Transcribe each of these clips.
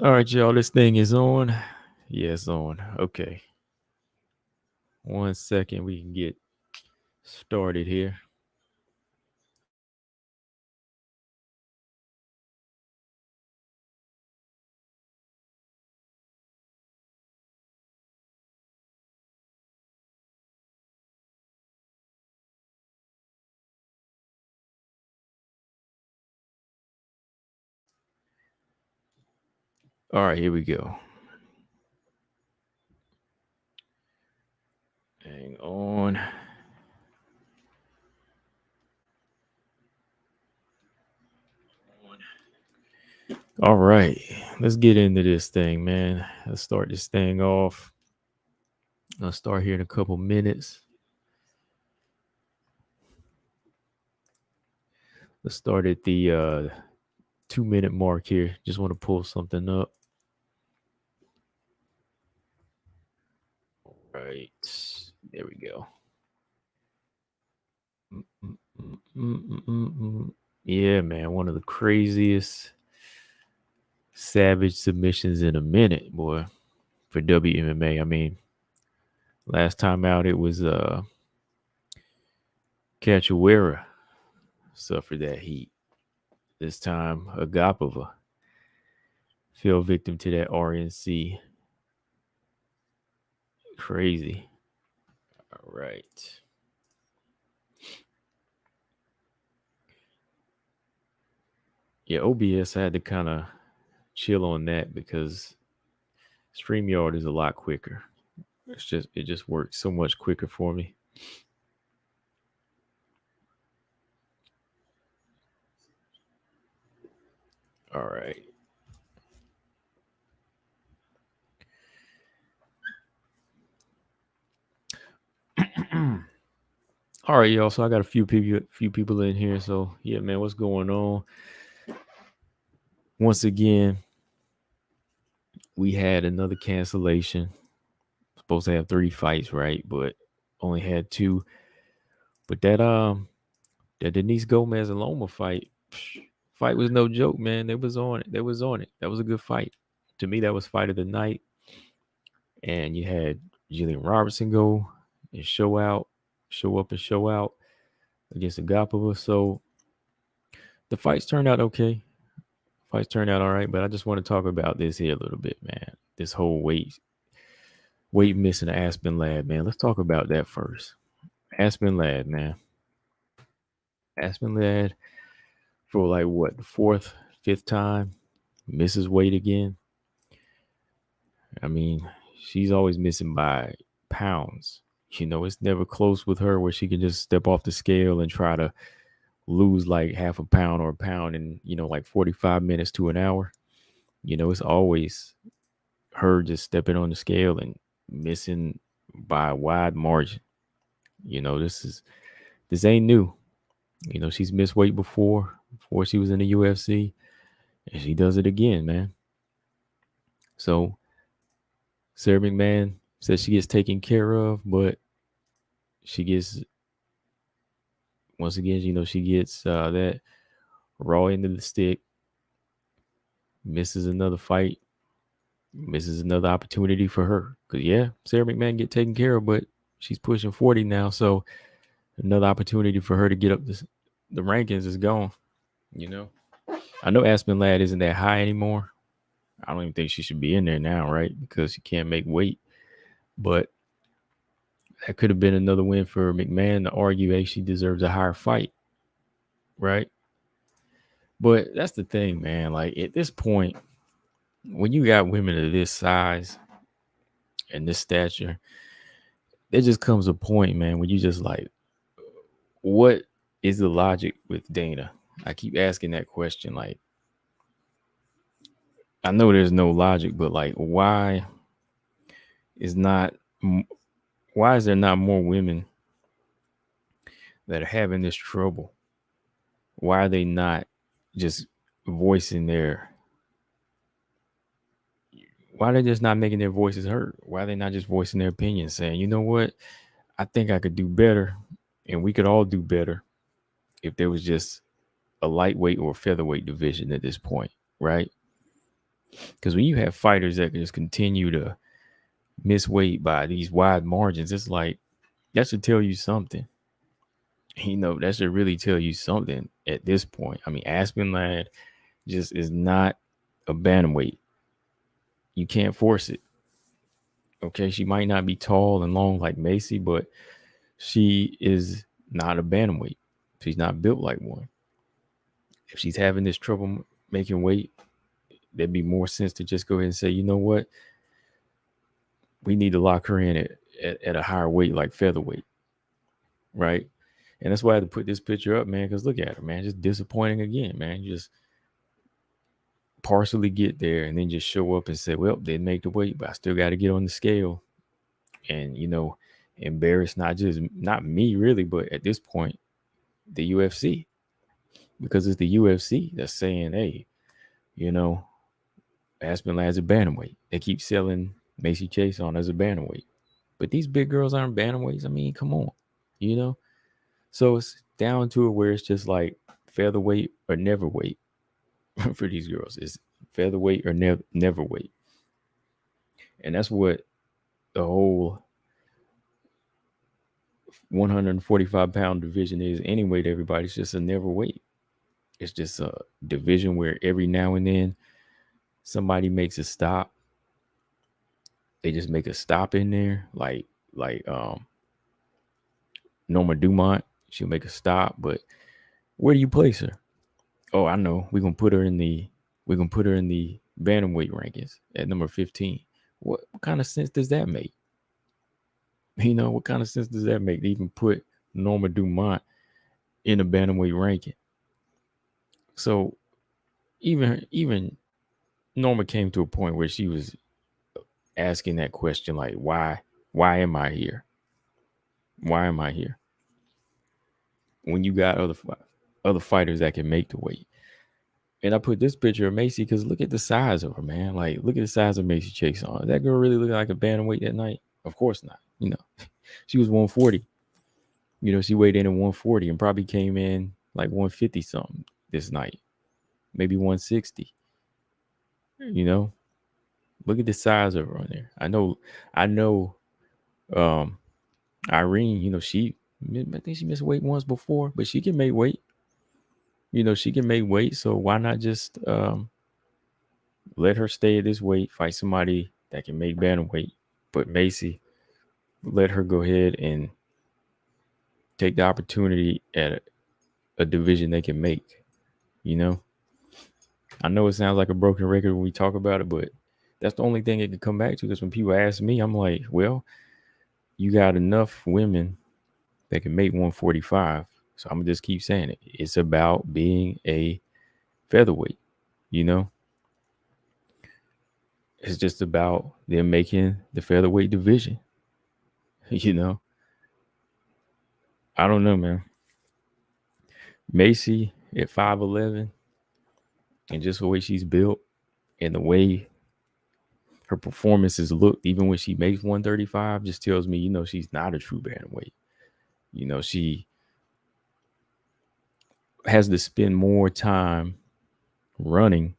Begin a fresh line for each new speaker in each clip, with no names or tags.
All right, y'all. This thing is on. Yeah, it's on. Okay. 1 second. We can get started here. All right, here we go. Hang on. All right. Let's get into this thing, man. Let's start this thing off. I'll start here in a couple minutes. Let's start at the 2-minute mark here. Just want to pull something up. All right. There we go. Yeah, man. One of the craziest savage submissions in a minute, boy, for WMMA. I mean, last time out it was Cachoeira suffered that heat. This time Agapova fell victim to that RNC. Crazy. All right. Yeah, OBS, I had to kind of chill on that because StreamYard is a lot quicker. It just works so much quicker for me. All right. All right, y'all. So I got a few people in here. So yeah, man, what's going on? Once again, we had another cancellation. Supposed to have 3 fights, right? But only had 2. But that Denise Gomez and Loma fight was no joke, man. They was on it. That was a good fight. To me, that was fight of the night. And you had Jillian Robertson go and show up and show out against Agapova. So the fights turned out okay. Fights turned out all right, but I just want to talk about this here a little bit, man. This whole weight missing Aspen Ladd, man. Let's talk about that first. Aspen Ladd, man. Aspen Ladd for like what, the 4th, 5th time misses weight again. I mean, she's always missing by pounds. You know, it's never close with her where she can just step off the scale and try to lose like half a pound or a pound in, like 45 minutes to an hour. You know, it's always her just stepping on the scale and missing by a wide margin. You know, this ain't new. You know, she's missed weight before she was in the UFC, and she does it again, man. So Sarah McMahon says she gets taken care of, but she gets, once again, she gets that raw end of the stick, misses another fight, misses another opportunity for her. Because, yeah, Sarah McMahon get taken care of, but she's pushing 40 now, so another opportunity for her to get up the rankings is gone. I know Aspen Ladd isn't that high anymore. I don't even think she should be in there now, right? Because she can't make weight. But that could have been another win for McMahon to argue, hey, she deserves a higher fight, right? But that's the thing, man. Like, at this point, when you got women of this size and this stature, there just comes a point, man, when you just like, what is the logic with Dana? I keep asking that question. Like, I know there's no logic, but like, why is there not more women that are having this trouble? Why are they not just voicing why are they just not making their voices heard? Why are they not just voicing their opinions, saying, you know what, I think I could do better, and we could all do better if there was just a lightweight or featherweight division at this point, right? Because when you have fighters that can just continue to miss weight by these wide margins, it's like that should tell you something. That should really tell you something at this point. I mean, Aspen Ladd just is not a bantamweight. You can't force it. Okay, she might not be tall and long like Macy, but she is not a bantamweight. She's not built like one. If she's having this trouble making weight, there'd be more sense to just go ahead and say, you know what, we need to lock her in at a higher weight like featherweight, right? And that's why I had to put this picture up, man, because look at her, man, just disappointing again, man. Just partially get there and then just show up and say, well, didn't make the weight, but I still got to get on the scale. And, embarrass not me really, but at this point, the UFC, because it's the UFC that's saying, hey, Aspen Ladd's a bantamweight. They keep selling Macy Chase on as a bantamweight. But these big girls aren't bantamweights. I mean, come on, So it's down to it where it's just like featherweight or never weight for these girls. It's featherweight or never weight. And that's what the whole 145-pound division is anyway to everybody. It's just a never weight. It's just a division where every now and then somebody makes a stop. They just make a stop in there, like Norma Dumont. She'll make a stop, but where do you place her? Oh, I know. We're gonna put her in the bantamweight rankings at number 15. What kind of sense does that make? What kind of sense does that make to even put Norma Dumont in a bantamweight ranking? So even Norma came to a point where she was asking that question, like, why am I here? Why am I here? When you got other fighters that can make the weight. And I put this picture of Macy because look at the size of her, man. Like, look at the size of Macy Chase on. Is that girl really looking like a bantamweight that night? Of course not. She was 140. She weighed in at 140 and probably came in like 150 something this night. Maybe 160. Look at the size of her on there. I know Irene, I think she missed weight once before, but she can make weight. She can make weight, so why not just let her stay at this weight, fight somebody that can make bantamweight. But Macy, let her go ahead and take the opportunity at a division they can make. I know it sounds like a broken record when we talk about it, but that's the only thing it can come back to. Because when people ask me, I'm like, well, you got enough women that can make 145. So I'm gonna just keep saying it. It's about being a featherweight, It's just about them making the featherweight division. I don't know, man. Macy at 5'11", and just the way she's built and the way her performances look, even when she makes 135, just tells me, she's not a true bantamweight. She has to spend more time running.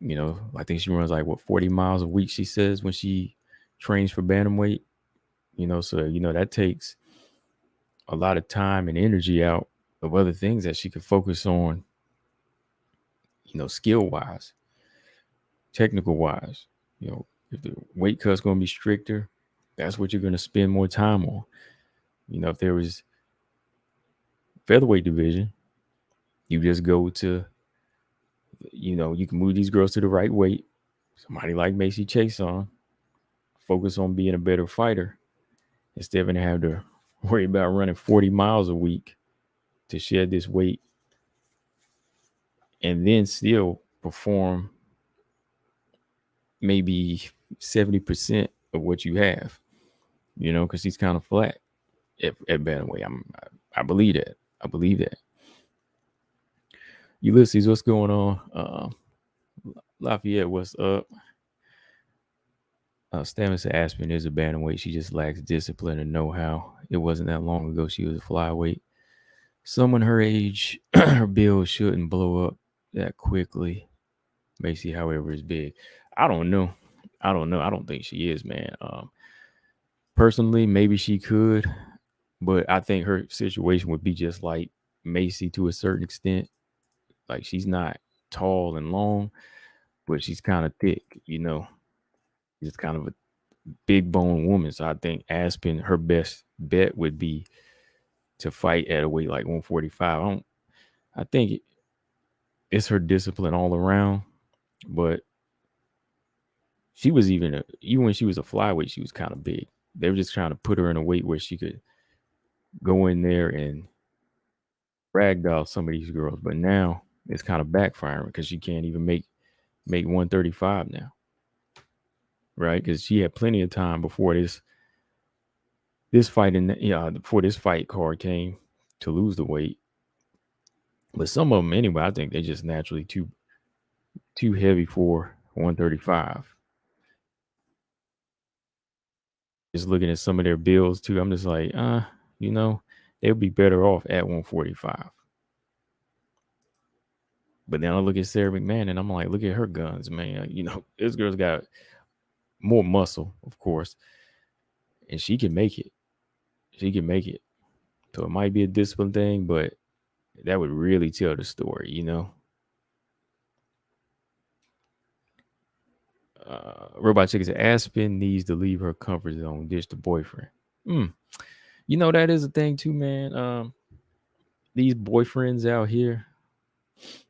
I think she runs like 40 miles a week, she says, when she trains for bantamweight. So that takes a lot of time and energy out of other things that she could focus on, skill wise, technical wise. If the weight cut's going to be stricter, that's what you're going to spend more time on. If there was featherweight division, you just go to, you can move these girls to the right weight. Somebody like Macy Chase on, focus on being a better fighter instead of having to worry about running 40 miles a week to shed this weight and then still perform maybe 70% of what you have, because he's kind of flat at bantamweight. I believe that. I believe that. Ulysses, what's going on? Lafayette, what's up? Stamets Aspen is a bantamweight. She just lacks discipline and know-how. It wasn't that long ago she was a flyweight. Someone her age, her build shouldn't blow up that quickly. Macy, however, is big. I don't know. I don't know. I don't think she is, man. Personally, maybe she could, but I think her situation would be just like Macy to a certain extent. Like she's not tall and long, but she's kind of thick, you know. She's kind of a big bone woman. So I think Aspen, her best bet would be to fight at a weight like 145. I think it's her discipline all around, but she was even when she was a flyweight, she was kind of big. They were just trying to put her in a weight where she could go in there and ragdoll some of these girls. But now it's kind of backfiring because she can't even make 135 now, right? Because she had plenty of time before this fight before this fight card came to lose the weight. But some of them anyway, I think they're just naturally too heavy for 135. Just looking at some of their bills too, I'm just like, they'll be better off at 145. But then I look at Sarah McMahon and I'm like, look at her guns, man. This girl's got more muscle, of course, and she can make it. She can make it. So it might be a discipline thing, but that would really tell the story. Robot Chicken said Aspen needs to leave her comfort zone, ditch the boyfriend. That is a thing too, man. These boyfriends out here,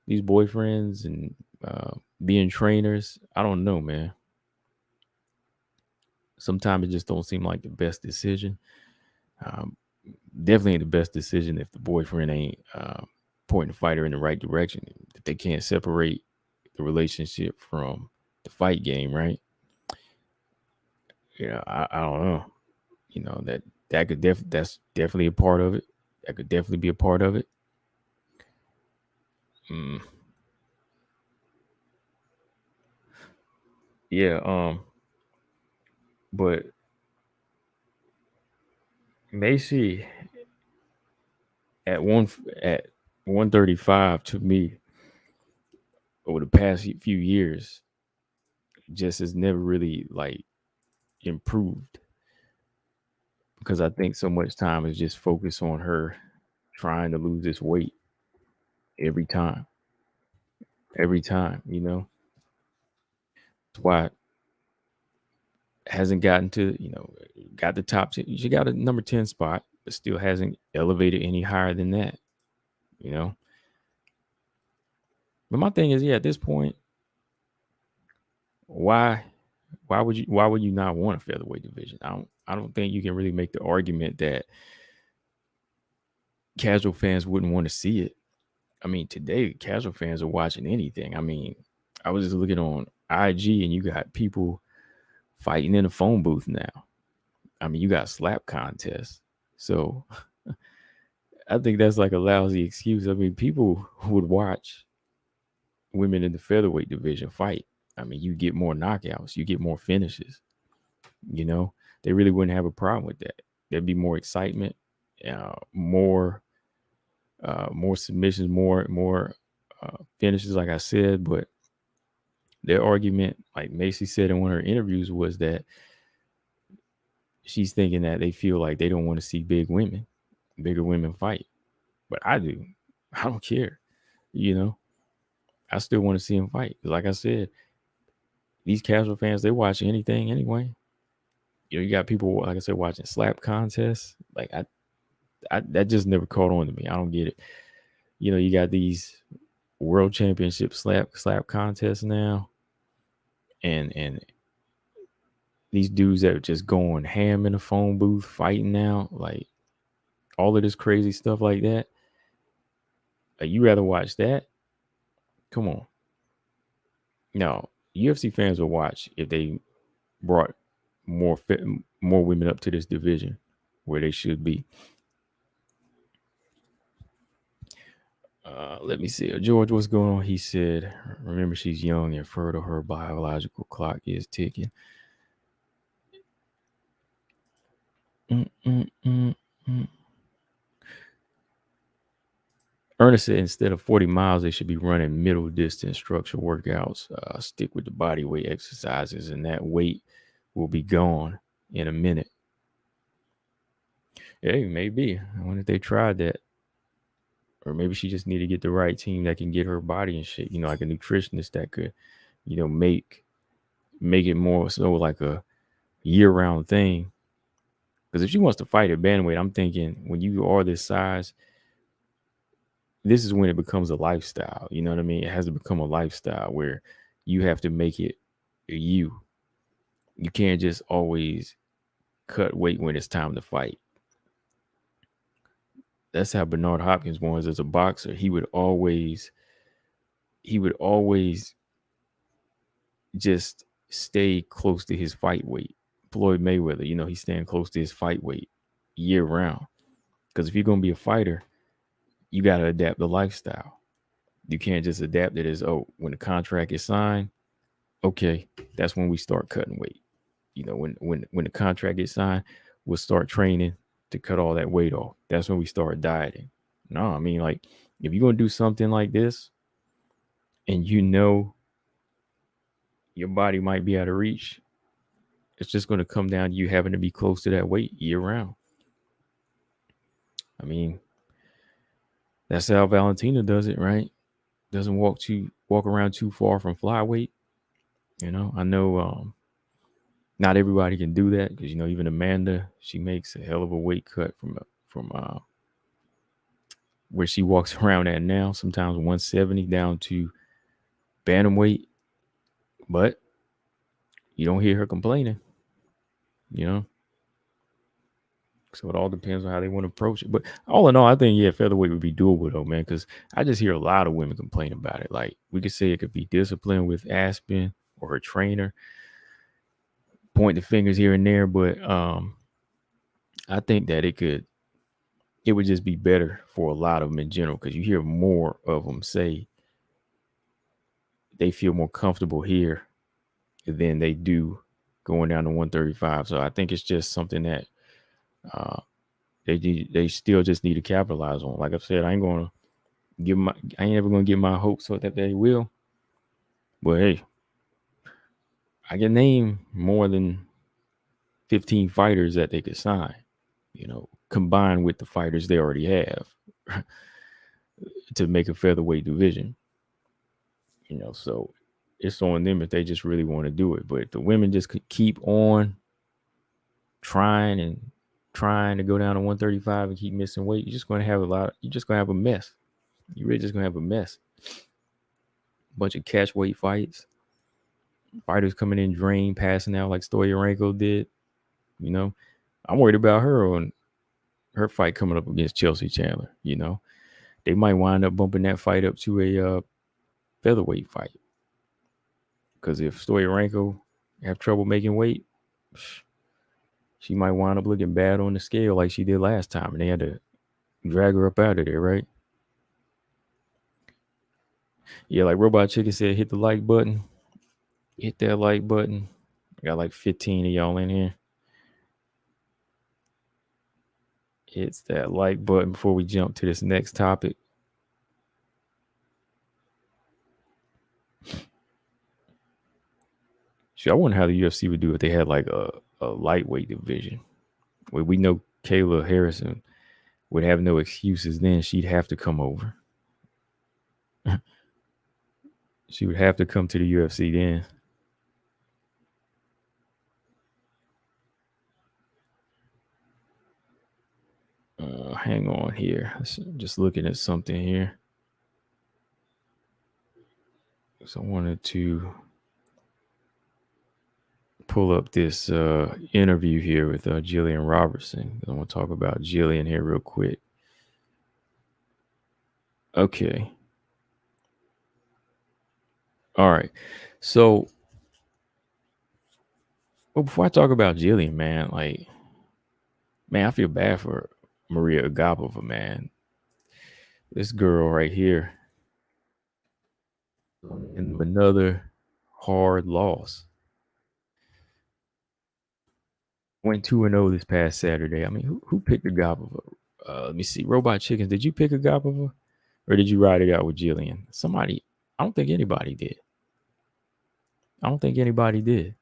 these boyfriends and being trainers, I don't know, man. Sometimes it just don't seem like the best decision. Um, Definitely ain't the best decision if the boyfriend ain't pointing the fighter in the right direction. If they can't separate the relationship from the fight game, right? Yeah, I don't know. That's definitely a part of it. That could definitely be a part of it. Mm. Yeah. But Macy at 135 to me over the past few years just has never really like improved because I think so much time is just focused on her trying to lose this weight every time. Every time. That's why it hasn't gotten to, got the top 10. She got a number 10 spot, but still hasn't elevated any higher than that, you know. But my thing is, yeah, at this point, why why would you not want a featherweight division? I don't think you can really make the argument that casual fans wouldn't want to see it. I mean, today casual fans are watching anything. I mean, I was just looking on IG and you got people fighting in a phone booth now. I mean, you got slap contests. So I think that's like a lousy excuse. I mean, people would watch women in the featherweight division fight. I mean, you get more knockouts, you get more finishes. You know, they really wouldn't have a problem with that. There'd be more excitement, more submissions, more finishes, like I said. But their argument, like Macy said in one of her interviews, was that she's thinking that they feel like they don't want to see bigger women fight. But I do. I don't care. You know, I still want to see them fight. Like I said, these casual fans, they watch anything anyway. You got people, like I said, watching slap contests. Like I that just never caught on to me. I don't get it. You got these world championship slap contests now, and these dudes that are just going ham in a phone booth fighting now, like all of this crazy stuff like that. Like, you rather watch that? Come on. No, UFC fans will watch if they brought more women up to this division where they should be. Let me see. George, what's going on? He said, remember, she's young and fertile. Her biological clock is ticking. Mm, mm, mm, mm. Ernest said instead of 40 miles, they should be running middle distance structure workouts. Stick with the body weight exercises, and that weight will be gone in a minute. Hey, maybe. I wonder if they tried that. Or maybe she just need to get the right team that can get her body in shape. Like a nutritionist that could, make it more so like a year-round thing. Because if she wants to fight at bantamweight, I'm thinking when you are this size, this is when it becomes a lifestyle. You know what I mean? It has to become a lifestyle where you have to make it you. You can't just always cut weight when it's time to fight. That's how Bernard Hopkins was as a boxer. He would always just stay close to his fight weight. Floyd Mayweather, he's staying close to his fight weight year round. Because if you're going to be a fighter, you got to adapt the lifestyle. You can't just adapt it as, when the contract is signed, okay, that's when we start cutting weight. When the contract gets signed, we'll start training to cut all that weight off. That's when we start dieting. No, I mean, like, if you're going to do something like this and your body might be out of reach, it's just going to come down to you having to be close to that weight year round. I mean, that's how Valentina does it, right? Doesn't walk around too far from flyweight. I know not everybody can do that because even Amanda, she makes a hell of a weight cut from where she walks around at now, sometimes 170 down to bantamweight. But you don't hear her complaining, So it all depends on how they want to approach it. But all in all, I think, featherweight would be doable though, man, because I just hear a lot of women complain about it. Like, we could say it could be discipline with Aspen or her trainer, point the fingers here and there, but I think that it would just be better for a lot of them in general, because you hear more of them say they feel more comfortable here than they do going down to 135. So I think it's just something that they still just need to capitalize on. Like I said, I ain't ever gonna give my hopes so that they will. But hey, I can name more than 15 fighters that they could sign, combined with the fighters they already have to make a featherweight division. So it's on them if they just really want to do it. But if the women just could keep on trying to go down to 135 and keep missing weight, you're just going to have a mess. You're really just going to have a mess. Bunch of catch weight fights. Fighters coming in drained, passing out like Stoyarenko did. I'm worried about her on her fight coming up against Chelsea Chandler. They might wind up bumping that fight up to a featherweight fight. Because if Stoyarenko have trouble making weight, she might wind up looking bad on the scale like she did last time, and they had to drag her up out of there, right? Yeah, like Robot Chicken said, hit the like button. Hit that like button. I got like 15 of y'all in here. Hits that like button before we jump to this next topic. I wonder how the UFC would do if they had like a lightweight division. Where we know Kayla Harrison would have no excuses then. She'd have to come over. She would have to come to the UFC then. Hang on here. Just looking at something here. So I wanted to pull up this interview here with Jillian Robertson. I want to talk about Jillian here real quick. Okay. All right. So, before I talk about Jillian, man, I feel bad for Maria Agapova, man. This girl right here, and another hard loss. Went 2-0 this past Saturday. I mean, who picked Agapova? Let me see. Robot Chickens, did you pick Agapova? or did you ride it out with Jillian? Somebody, I don't think anybody did. I don't think anybody did.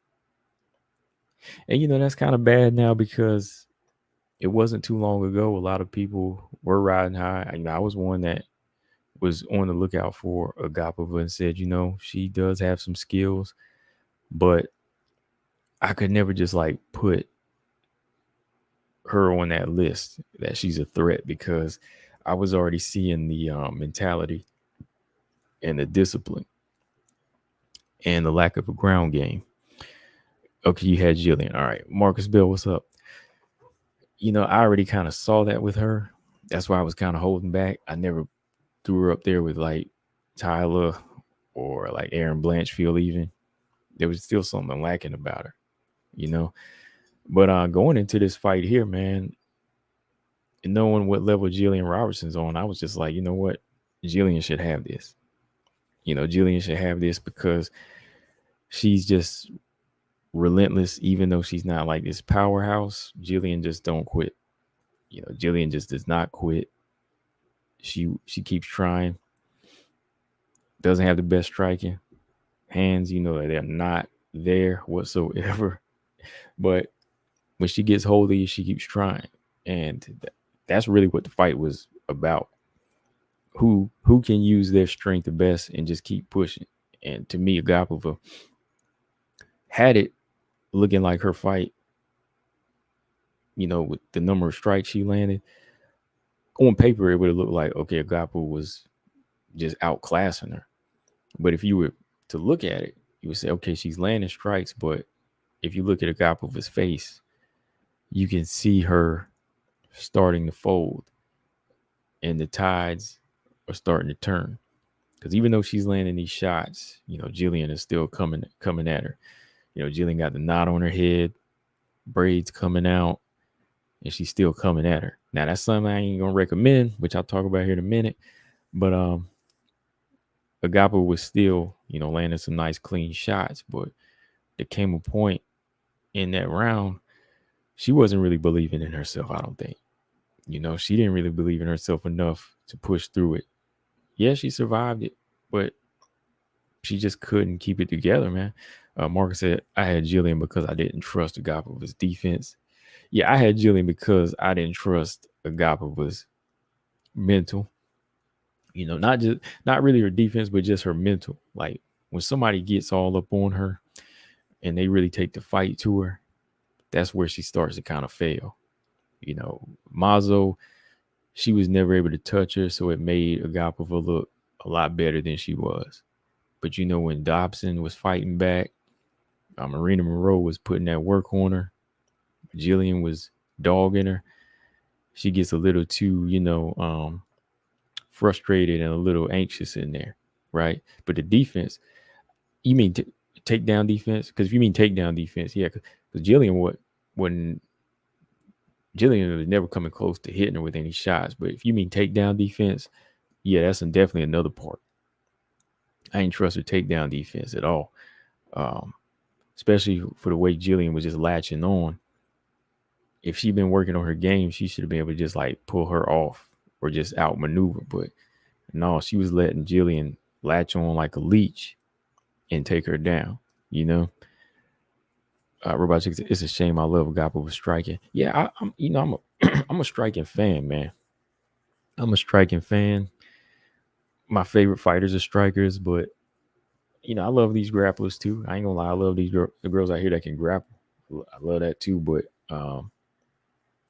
And that's kind of bad now because it wasn't too long ago. A lot of people were riding high. I was one that was on the lookout for Agapova and said, she does have some skills, but I could never just like put her on that list that she's a threat because I was already seeing the mentality and the discipline and the lack of a ground game. Okay, you had Jillian. All right, Marcus Bell, what's up? I already kind of saw that with her. That's why I was kind of holding back. I never threw her up there with like Tyler or like Aaron Blanchfield even. There was still something lacking about her, But going into this fight here, man, and knowing what level Jillian Robertson's on, I was just like, you know what? Jillian should have this. Jillian should have this because she's just relentless, even though she's not like this powerhouse. Jillian just don't quit. Jillian just does not quit. She keeps trying. Doesn't have the best striking hands. They're not there whatsoever. But when she gets hold of you, she keeps trying, and that's really what the fight was about. Who can use their strength the best and just keep pushing? And to me, Agapova had it looking like her fight. With the number of strikes she landed, on paper, it would have looked like, okay, Agapova was just outclassing her. But if you were to look at it, you would say, okay, she's landing strikes. But if you look at Agapova's face, you can see her starting to fold and the tides are starting to turn. Because even though she's landing these shots, Jillian is still coming at her. Jillian got the knot on her head, braids coming out, and she's still coming at her. Now, that's something I ain't going to recommend, which I'll talk about here in a minute. But Agapova was still, landing some nice, clean shots. But there came a point in that round, she wasn't really believing in herself, I don't think. She didn't really believe in herself enough to push through it. Yeah, she survived it, but she just couldn't keep it together, man. Marcus said, I had Jillian because I didn't trust Agapova's defense. Yeah, I had Jillian because I didn't trust Agapova's mental. Not really her defense, but just her mental. Like when somebody gets all up on her and they really take the fight to her, that's where she starts to kind of fail. Mazo, she was never able to touch her, so it made Agapova look a lot better than she was. But when Dobson was fighting back, Marina Moreau was putting that work on her. Jillian was dogging her. She gets a little too, frustrated and a little anxious in there, right? But the defense, you mean takedown defense? Because if you mean takedown defense, yeah, because Jillian Jillian was never coming close to hitting her with any shots. But if you mean takedown defense, yeah, that's definitely another part. I ain't trust her takedown defense at all, especially for the way Jillian was just latching on. If she'd been working on her game, she should have been able to just like pull her off or just outmaneuver. But no, she was letting Jillian latch on like a leech and take her down, Robot Chick said, it's a shame I love Agapova striking. Yeah, I'm I'm a striking fan, man. I'm a striking fan. My favorite fighters are strikers, but I love these grapplers too. I ain't gonna lie, I love these the girls out here that can grapple. I love that too. But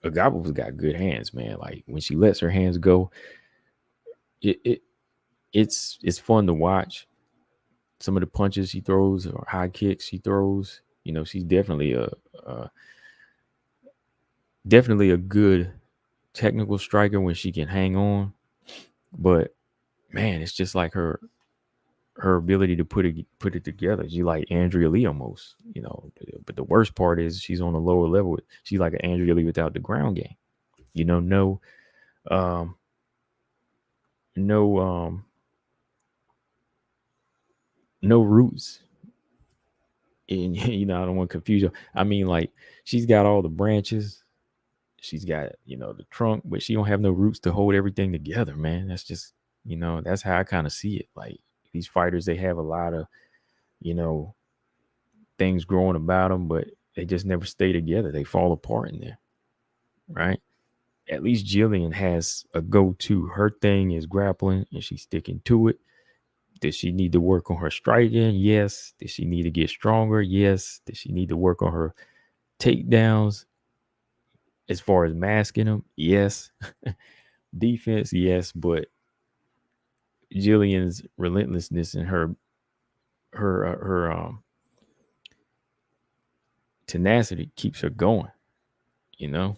Agapova's got good hands, man. Like when she lets her hands go, it's fun to watch. Some of the punches she throws or high kicks she throws, she's definitely a good technical striker when she can hang on. But man, it's just like her ability to put it together. She like Andrea Lee almost, But the worst part is she's on a lower level. She's like an Andrea Lee without the ground game. No roots. And I don't want to confuse you. I mean, like she's got all the branches. She's got, the trunk, but she don't have no roots to hold everything together, man. That's just You know, that's how I kind of see it. Like these fighters, they have a lot of, you know, things growing about them, but they just never stay together. They fall apart in there, right? At least Jillian has a go-to. Her thing is grappling, and she's sticking to it. Does she need to work on her striking? Yes. Does she need to get stronger? Yes. Does she need to work on her takedowns? As far as masking them, yes. Defense, yes. But Jillian's relentlessness and her tenacity keeps her going. You know.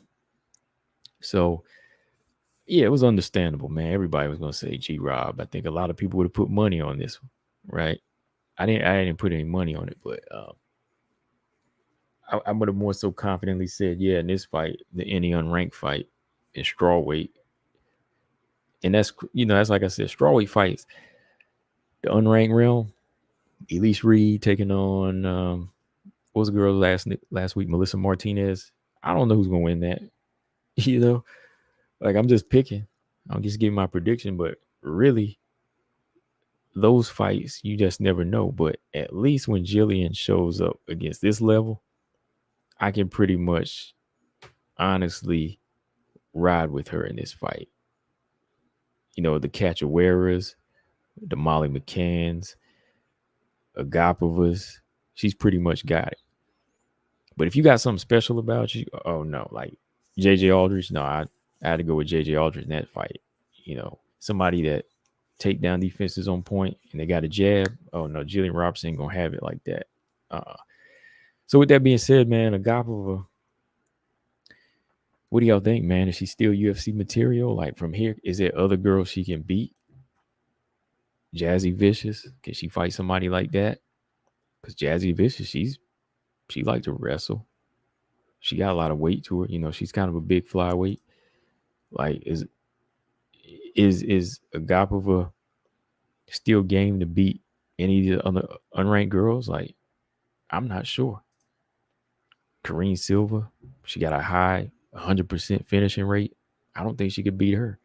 So yeah, it was understandable, man. Everybody was gonna say G Rob. I think a lot of people would have put money on this one, right? I didn't put any money on it, but I would have more so confidently said, yeah, in this fight, any unranked fight in strawweight, and that's that's like I said, strawweight fights, the unranked realm. Elise Reed taking on what was the girl last week, Melissa Martinez. I don't know who's gonna win that. You know, like I'm just picking. I'm just giving my prediction, but really, those fights you just never know. But at least when Jillian shows up against this level, I can pretty much honestly ride with her in this fight. You know, the Cachaweras, the Molly McCanns, Agapovas, she's pretty much got it. But if you got something special about you, oh no, like JJ Aldrich, no, I had to go with JJ Aldrich in that fight. You know, somebody that takedown defense is on point and they got a jab. Oh no, Jillian Robertson ain't gonna have it like that. So with that being said, man, Agapova, what do y'all think, man? Is she still UFC material? Like from here, is there other girls she can beat? Jazzy Vicious, can she fight somebody like that? Because Jazzy Vicious, she like to wrestle. She got a lot of weight to her. You know, she's kind of a big flyweight. Like, is Agapova still game to beat any of the other unranked girls? Like, I'm not sure. Karine Silva, she got a high 100% finishing rate. I don't think she could beat her.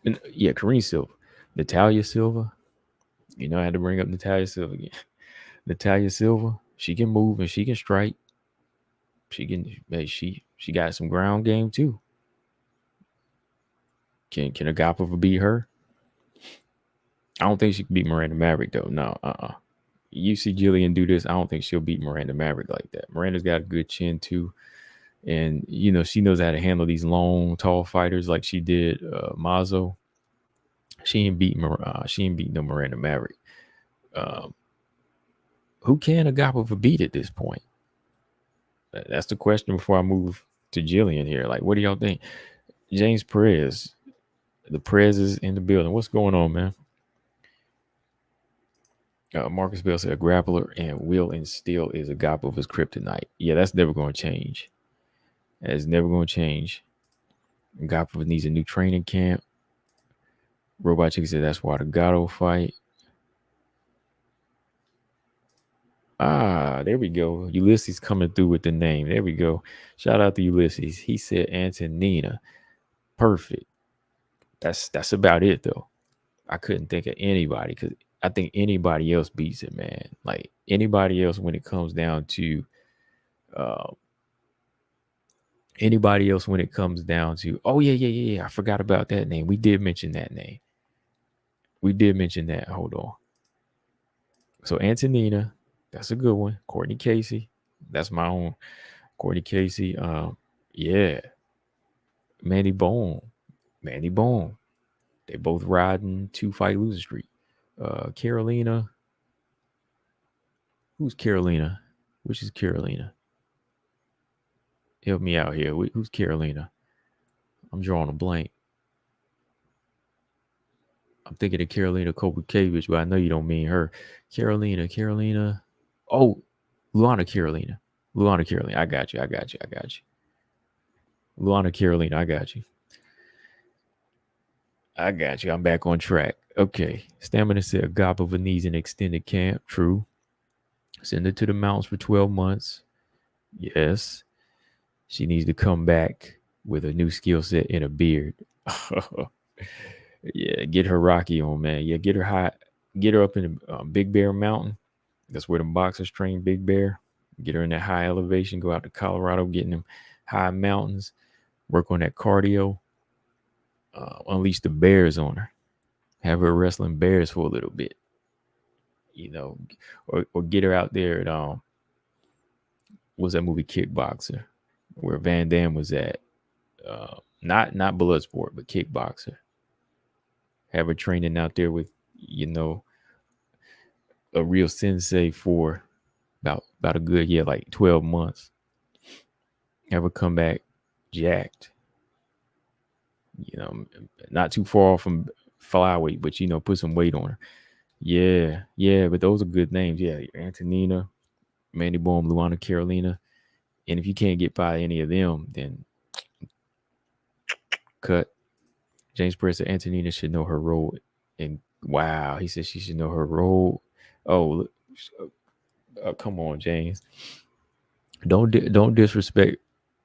And, yeah, Karine Silva. Natalia Silva. You know, I had to bring up Natalia Silva again. Natalia Silva, she can move and she can strike. She got some ground game too. Can Agapova beat her? I don't think she can beat Miranda Maverick though. No, You see Jillian do this, I don't think she'll beat Miranda Maverick like that. Miranda's got a good chin too. And you know, she knows how to handle these long, tall fighters like she did Mazo. She ain't beat no Miranda Maverick. Who can Agapova beat at this point? That's the question before I move to Jillian here. Like, what do y'all think? James Perez, the Perez is in the building. What's going on, man? Marcus Bell said a grappler and will and steel is Agapova's kryptonite. Yeah, that's never going to change. That's never going to change. Agapova needs a new training camp. Robot Chicken said that's why the Gatto fight. There we go. Ulysses coming through with the name. There we go. Shout out to Ulysses. He said Antonina. Perfect. That's about it though. I couldn't think of anybody because I think anybody else beats it, man. Like anybody else when it comes down to oh yeah. I forgot about that name. We did mention that name. Hold on. So Antonina, that's a good one. Courtney Casey, that's my own. Courtney Casey, yeah. Mandy Bone. They both riding 2-fight losing streak. Carolina. Who's Carolina? Which is Carolina? Help me out here. Who's Carolina? I'm drawing a blank. I'm thinking of Carolina Kobukevich, but I know you don't mean her. Carolina. Oh, Luana Carolina. I got you. Luana Carolina, I got you. I'm back on track. Okay. Stamina said Agapova needs an extended camp. True. Send her to the mountains for 12 months. Yes. She needs to come back with a new skill set and a beard. Yeah, get her Rocky on, man. Yeah, get her high, get her up in the Big Bear Mountain. That's where the boxers train, Big Bear. Get her in that high elevation. Go out to Colorado, getting them high mountains. Work on that cardio. Unleash the bears on her. Have her wrestling bears for a little bit. You know, or get her out there at what's that movie Kickboxer, where Van Damme was at. Not Bloodsport, but Kickboxer. Have her training out there with a real sensei for about a good year, like 12 months. Have her come back jacked. Not too far from flyweight, but put some weight on her. Yeah, but those are good names. Yeah, Antonina, Mandy Bohm, Luana Carolina. And if you can't get by any of them, then cut. James Perez said Antonina should know her role. And wow, he said she should know her role. Oh, come on, James. Don't disrespect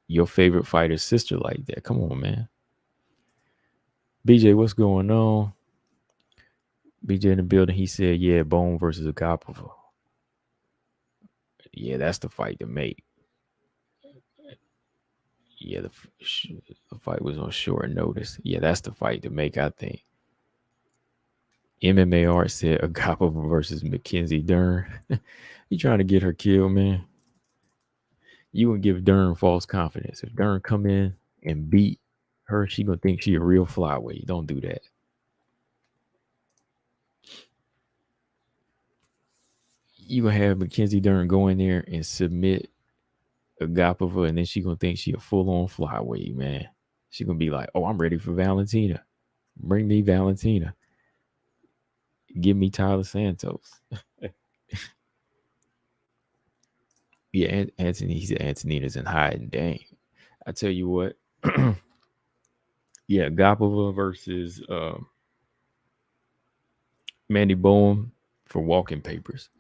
your favorite fighter's sister like that. Come on, man. BJ, what's going on? BJ in the building. He said, yeah, Bone versus Agapova. Yeah, that's the fight to make. Yeah, the fight was on short notice. Yeah, that's the fight to make, I think. MMA Art said Agapova versus Mackenzie Dern. You trying to get her killed, man. You would give Dern false confidence. If Dern come in and beat her, she gonna think she a real flyweight. Don't do that. You gonna have Mackenzie Dern go in there and submit Agapova, and then she gonna think she a full-on flyweight, man. She gonna be like, oh, I'm ready for Valentina. Bring me Valentina. Give me Tyler Santos. Yeah, Anthony, he said Antonina's in hiding. Dang. I tell you what. Yeah, Agapova versus Mandy Bohm for walking papers.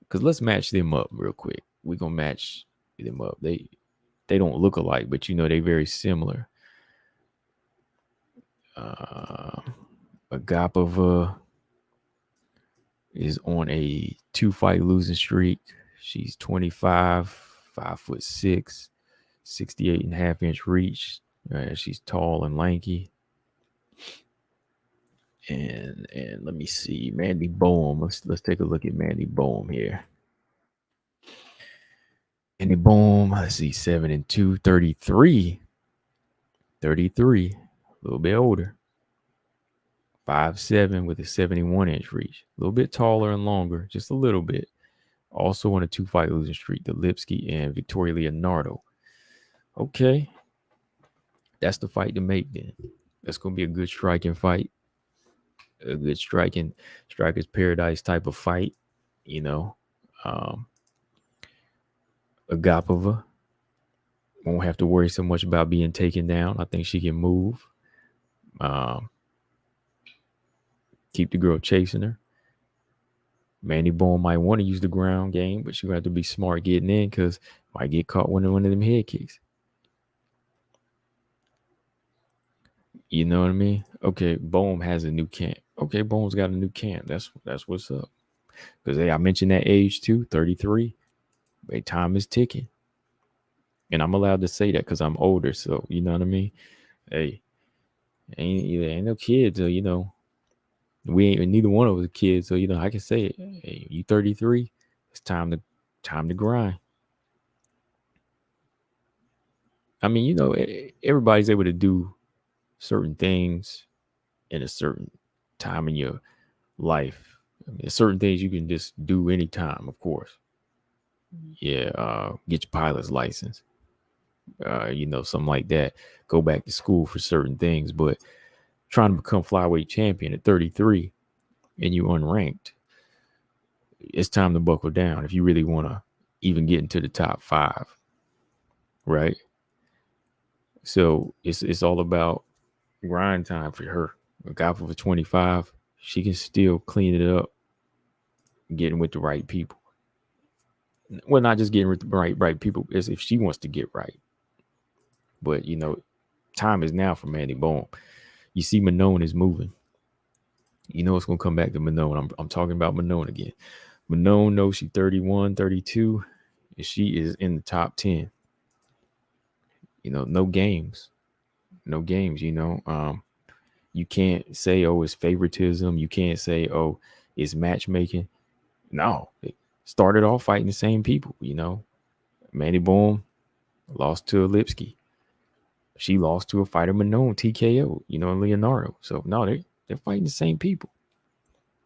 Because let's match them up real quick. We're gonna match them up. They don't look alike, but they very similar. Agapova is on a 2-fight losing streak. She's 25, 5'6", 68.5-inch reach. She's tall and lanky. And let me see, Mandy Bohm. Let's take a look at Mandy Bohm here. Mandy Bohm, let's see, 7-2, 33. 33, a little bit older. 5'7" with a 71-inch reach. A little bit taller and longer, just a little bit. Also on a 2-fight losing streak, the Lipsky and Victoria Leonardo. Okay. That's the fight to make then. That's going to be a good striking fight. A good striker's paradise type of fight. Agapova won't have to worry so much about being taken down. I think she can move. Keep the girl chasing her. Mandy Bohm might want to use the ground game, but she'll have to be smart getting in because might get caught one of them head kicks. You know what I mean? Okay, Bohm has a new camp. Okay, Bohm's got a new camp. That's what's up. Because I mentioned that age too, 33. But time is ticking. And I'm allowed to say that because I'm older. So, you know what I mean? Hey, ain't no kids. So, we ain't neither one of us kids. So, I can say it. Hey, you 33. It's time to grind. I mean, everybody's able to do certain things in a certain time in your life. I mean, certain things you can just do anytime, of course. Yeah, get your pilot's license. Something like that. Go back to school for certain things, but trying to become flyweight champion at 33 and you unranked, it's time to buckle down if you really want to even get into the top 5, right? So it's all about grind time for her. A guy for 25, she can still clean it up, getting with the right people. Well, not just getting with the right people, as if she wants to get right. But time is now for Mandy Bohm. You see Minone is moving. You know it's gonna come back to Minone. I'm talking about Minone again. Minone knows she's 31, 32, and she is in the top 10. You know, no games. No games, you know. You can't say, oh, it's favoritism. You can't say, oh, it's matchmaking. No. It started off fighting the same people, you know. Manny Boom lost to Lipsky. She lost to a fighter Minone, TKO, you know, and Leonardo. So no, they're fighting the same people.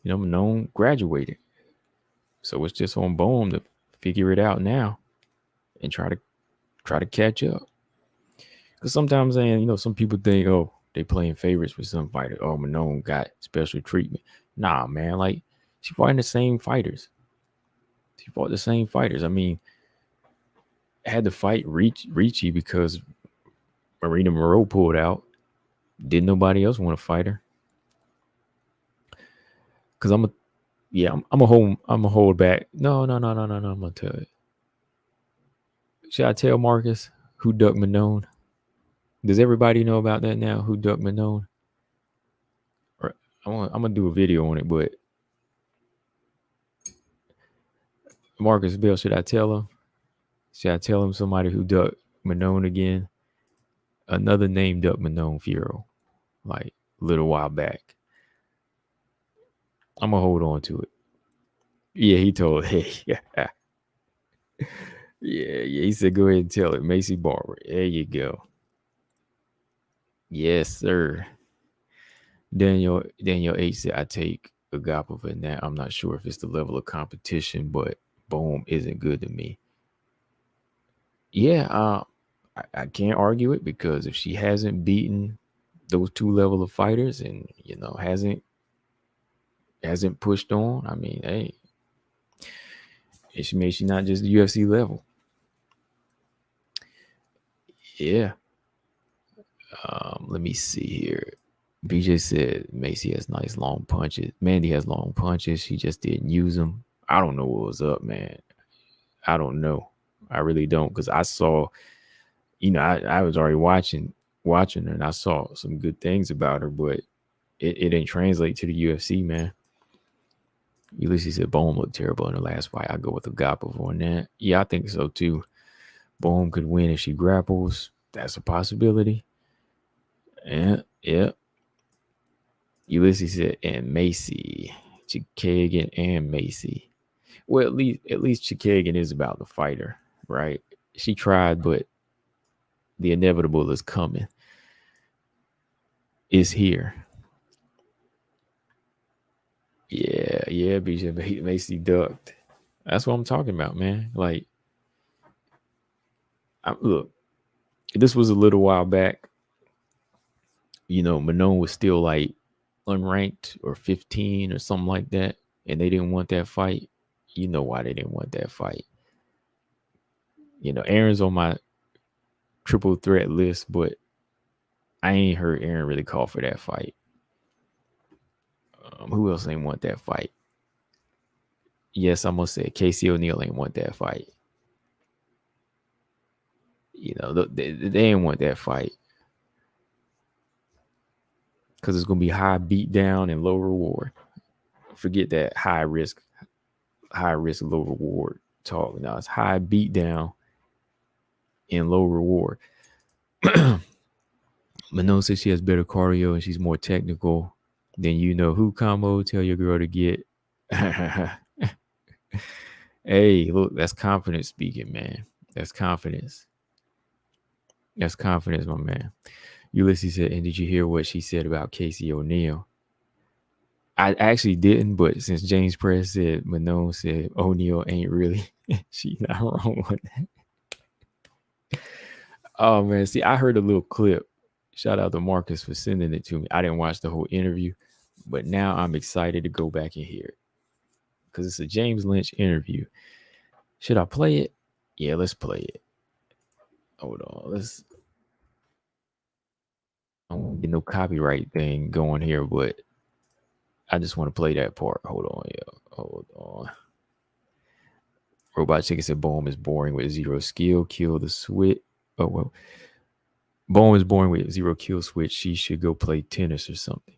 You know, Minone graduated. So it's just on Boom to figure it out now and try to catch up. Because sometimes, you know, some people think, oh, they playing favorites with some fighter. Oh, Minone got special treatment. Nah, man, like she fighting the same fighters. She fought the same fighters. I mean, had to fight Ricci because Marina Moreau pulled out. Didn't nobody else want to fight her? Because I'm a hold back. No. I'm gonna tell you. Should I tell Marcus who ducked Minone? Does everybody know about that now? Who ducked Minone? Or I'm gonna do a video on it, but Marcus Bell, should I tell him? Should I tell him somebody who ducked Minone again? Another name ducked Minone Furo, like a little while back. I'm gonna hold on to it. Yeah, he told. Hey, yeah. He said, go ahead and tell it. Macy Barber. There you go. Yes, sir. Daniel H said, I take Agapov in that. I'm not sure if it's the level of competition, but Boom isn't good to me. Yeah, I can't argue it because if she hasn't beaten those two level of fighters and, you know, hasn't pushed on, I mean, hey, she's not just the UFC level. Yeah. Let me see here. BJ said Macy has nice long punches. Mandy has long punches. She just didn't use them. I don't know what was up, man. I don't know. I really don't, because I saw, you know, I was already watching her, and I saw some good things about her, but it didn't translate to the UFC, man. Ulysses said Bohm looked terrible in the last fight. I go with Agapov on that. Yeah, I think so too. Bohm could win if she grapples. That's a possibility. Yeah. Ulysses said, and Macy, Chikagan and Macy. Well, at least Chikagan is about the fighter, right? She tried, but the inevitable is coming. Is here. Yeah, BJ Macy ducked. That's what I'm talking about, man. Like, look, this was a little while back. You know, Minone was still like unranked or 15 or something like that, and they didn't want that fight. You know why they didn't want that fight. You know, Aaron's on my triple threat list, but I ain't heard Aaron really call for that fight. Who else ain't want that fight? Yes, I'm gonna say Casey O'Neill ain't want that fight. You know, they ain't want that fight because it's gonna be high beat down and low reward. Forget that high risk, low reward talk. Now it's high beat down and low reward. Manon says she has better cardio and she's more technical than you know who. Combo, tell your girl to get. Hey, look, that's confidence speaking, man. That's confidence. That's confidence, my man. Ulysses said, and did you hear what she said about Casey O'Neill? I actually didn't, but since James Press said, Manon said O'Neill ain't really, she not wrong on that. Oh, man. See, I heard a little clip. Shout out to Marcus for sending it to me. I didn't watch the whole interview, but now I'm excited to go back and hear it because it's a James Lynch interview. Should I play it? Yeah, let's play it. Hold on. I don't get no copyright thing going here, but I just want to play that part. Hold on. Robot Chicken said Bohm is boring with zero skill. Kill the switch. Oh, well. Bowen was born with 0 kill switch. She should go play tennis or something.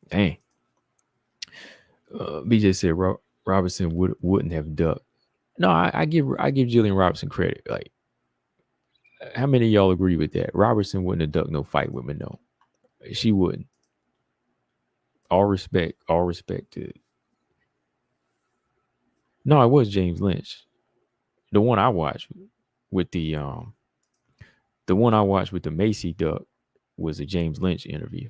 Dang. BJ said Robertson wouldn't have ducked. No, I give Jillian Robertson credit. Like, how many of y'all agree with that? Robertson wouldn't have ducked no fight with Minot. She wouldn't. All respect to. No, it was James Lynch. The one I watched with the Macy duck was a James Lynch interview.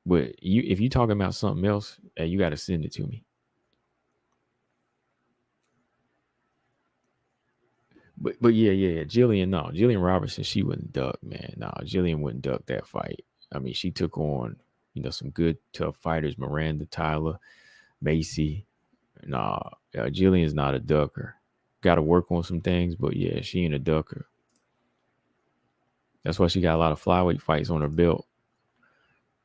But if you talking about something else, you got to send it to me. But yeah, Jillian Robertson, she wouldn't duck, man. No, Jillian wouldn't duck that fight. I mean, she took on, some good tough fighters, Miranda, Tyler, Macy. Nah, Jillian's not a ducker. Got to work on some things, but yeah, she ain't a ducker. That's why she got a lot of flyweight fights on her belt.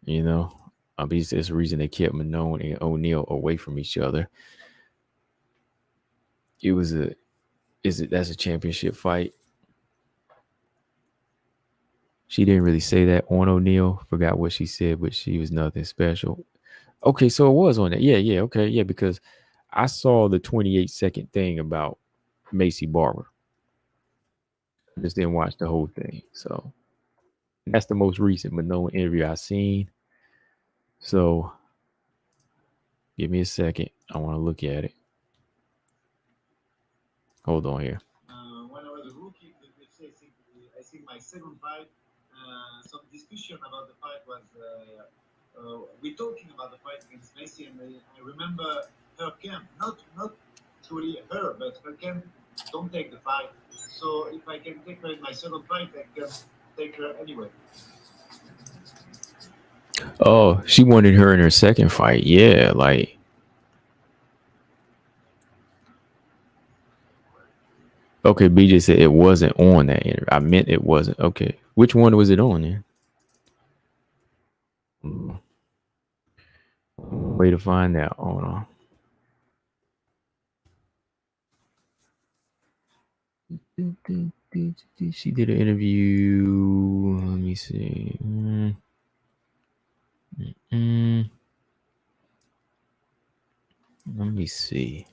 It's the reason they kept Minot and O'Neal away from each other. That's a championship fight. She didn't really say that on O'Neal. Forgot what she said, but she was nothing special. Okay, so it was on that. Yeah, okay, yeah, because I saw the 28-second thing about Macy Barber. I just didn't watch the whole thing. So that's the most recent Minot interview I've seen. So give me a second. I want to look at it. Hold on here.
When I was a rookie, I think my second fight, some discussion about the fight was, we're talking about the fight against Macy, and I remember her camp, not truly her, but her camp don't take the fight. So if I can take her in my second fight, I can take her anyway.
Oh, she wanted her in her second fight. Yeah, like. Okay, BJ said it wasn't on that interview. I meant it wasn't. Okay. Which one was it on then? Way to find out. Hold on. She did an interview. Let me see. Let me see.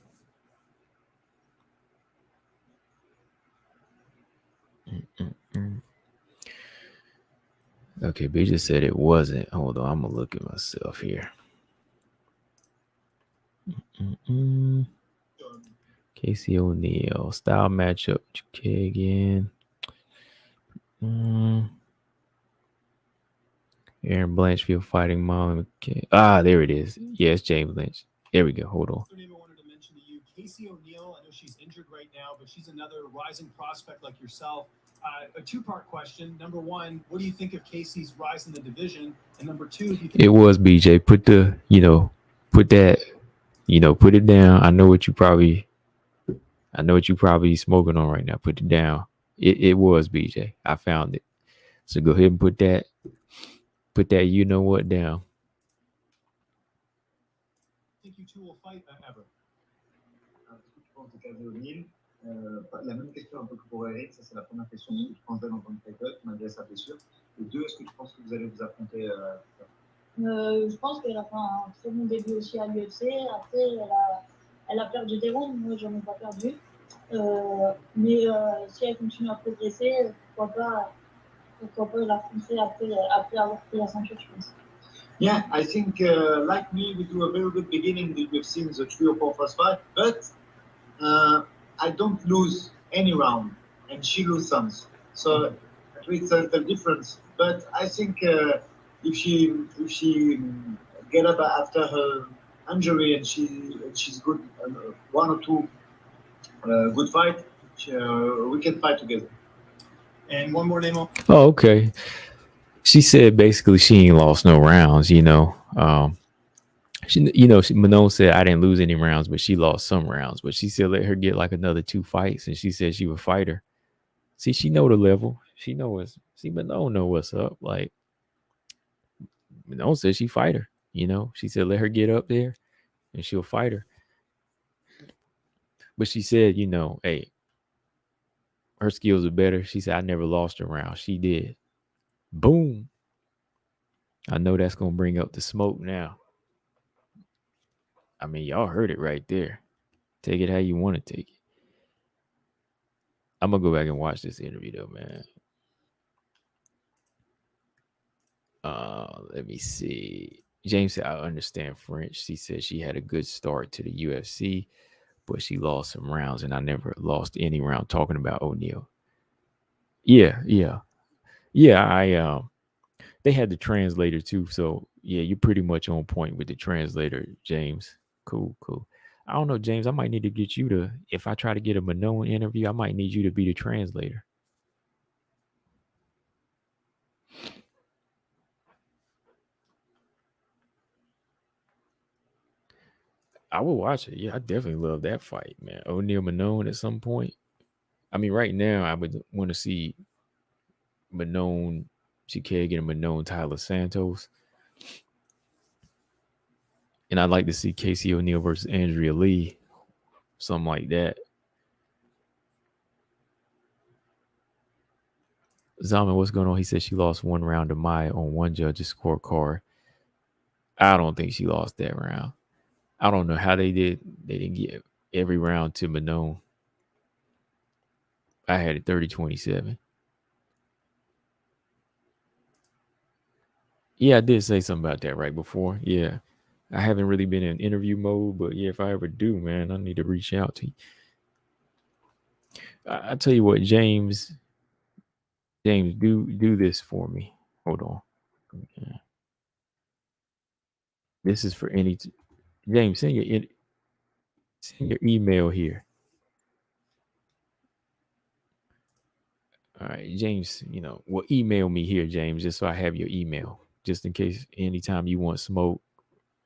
Okay, B just said it wasn't. Hold on, I'm gonna look at myself here. Casey O'Neal style matchup. Okay, again. Aaron Blanchfield fighting Mom. Okay. There it is. Yeah, it's James Lynch. There we go. Hold on.
Casey O'Neal, I know she's injured right now, but she's another rising prospect like yourself. A two-part question. Number one, what do you think of Casey's rise in the division? And number two, do you think
it was BJ. Put the, put that, put it down. I know what you probably smoking on right now. Put it down. It was BJ. I found it. So go ahead and put that, you know what, down.
I think you two will fight ever.
La même question un peu que pour Eric, ça c'est la première question. Je pense d'elle en tant que fighter, malgré sa blessure. Et deux, est-ce que tu penses que vous allez vous affronter
Je pense qu'elle a fait un très bon début aussi à l'UFC. Après, elle a perdu des rounds. Moi, j'en ai pas perdu. Mais si elle continue à progresser, pourquoi pas l'affronter après avoir pris la ceinture, je pense.
Yeah, I think like me, we do a very good beginning. We've seen the 3 or 4 first fight, but I don't lose any round, and she loses some. So it's a difference. But I think if she get up after her injury and she's good, 1 or 2 good fight, we can fight together.
And one more name.
Oh, okay. She said basically she ain't lost no rounds. Manon said I didn't lose any rounds, but she lost some rounds. But she said let her get like another 2 fights, and she said she would fight her. See, she know the level. She knows. See, Manon know what's up. Like Manon said she fight her. She said let her get up there, and she'll fight her. But she said, hey, her skills are better. She said, I never lost a round. She did. Boom. I know that's going to bring up the smoke now. I mean, y'all heard it right there. Take it how you want to take it. I'm going to go back and watch this interview, though, man. Let me see. James said, I understand French. She said she had a good start to the UFC, but she lost some rounds, and I never lost any round talking about O'Neal. Yeah. They had the translator too, so yeah, you're pretty much on point with the translator, James. Cool. I don't know, James. I might need to get you to, if I try to get a Manon interview, I might need you to be the translator. I will watch it. Yeah, I definitely love that fight, man. O'Neal Manon at some point. I mean, right now, I would want to see Manon Chikagan and Manon Tyler Santos. And I'd like to see Casey O'Neal versus Andrea Lee. Something like that. Zalman, what's going on? He said she lost one round to Maya on one judge's scorecard. I don't think she lost that round. I don't know how they did. They didn't get every round to Manon. I had it 30-27. Yeah, I did say something about that right before. Yeah. I haven't really been in interview mode, but yeah, if I ever do, man, I need to reach out to you. I tell you what, James, do this for me. Hold on. Yeah. This is for any James. Send your email here. All right, James. Well, email me here, James, just so I have your email, just in case anytime you want smoke,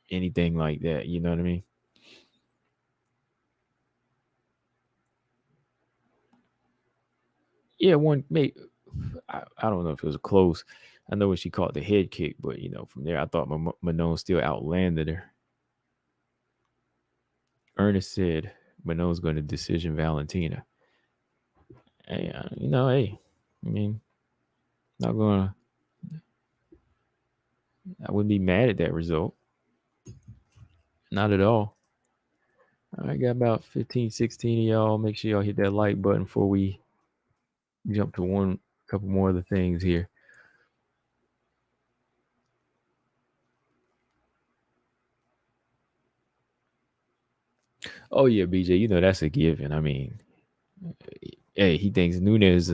anything like that. You know what I mean? Yeah, one mate. I don't know if it was close. I know when she caught the head kick, but from there, I thought Manon still outlanded her. Ernest said Manon's going to decision Valentina. Hey, hey, I mean, not gonna. I wouldn't be mad at that result. Not at all. I got about 15, 16 of y'all. Make sure y'all hit that like button before we jump to couple more of the things here. Oh yeah, BJ, that's a given. I mean, hey, he thinks Nunes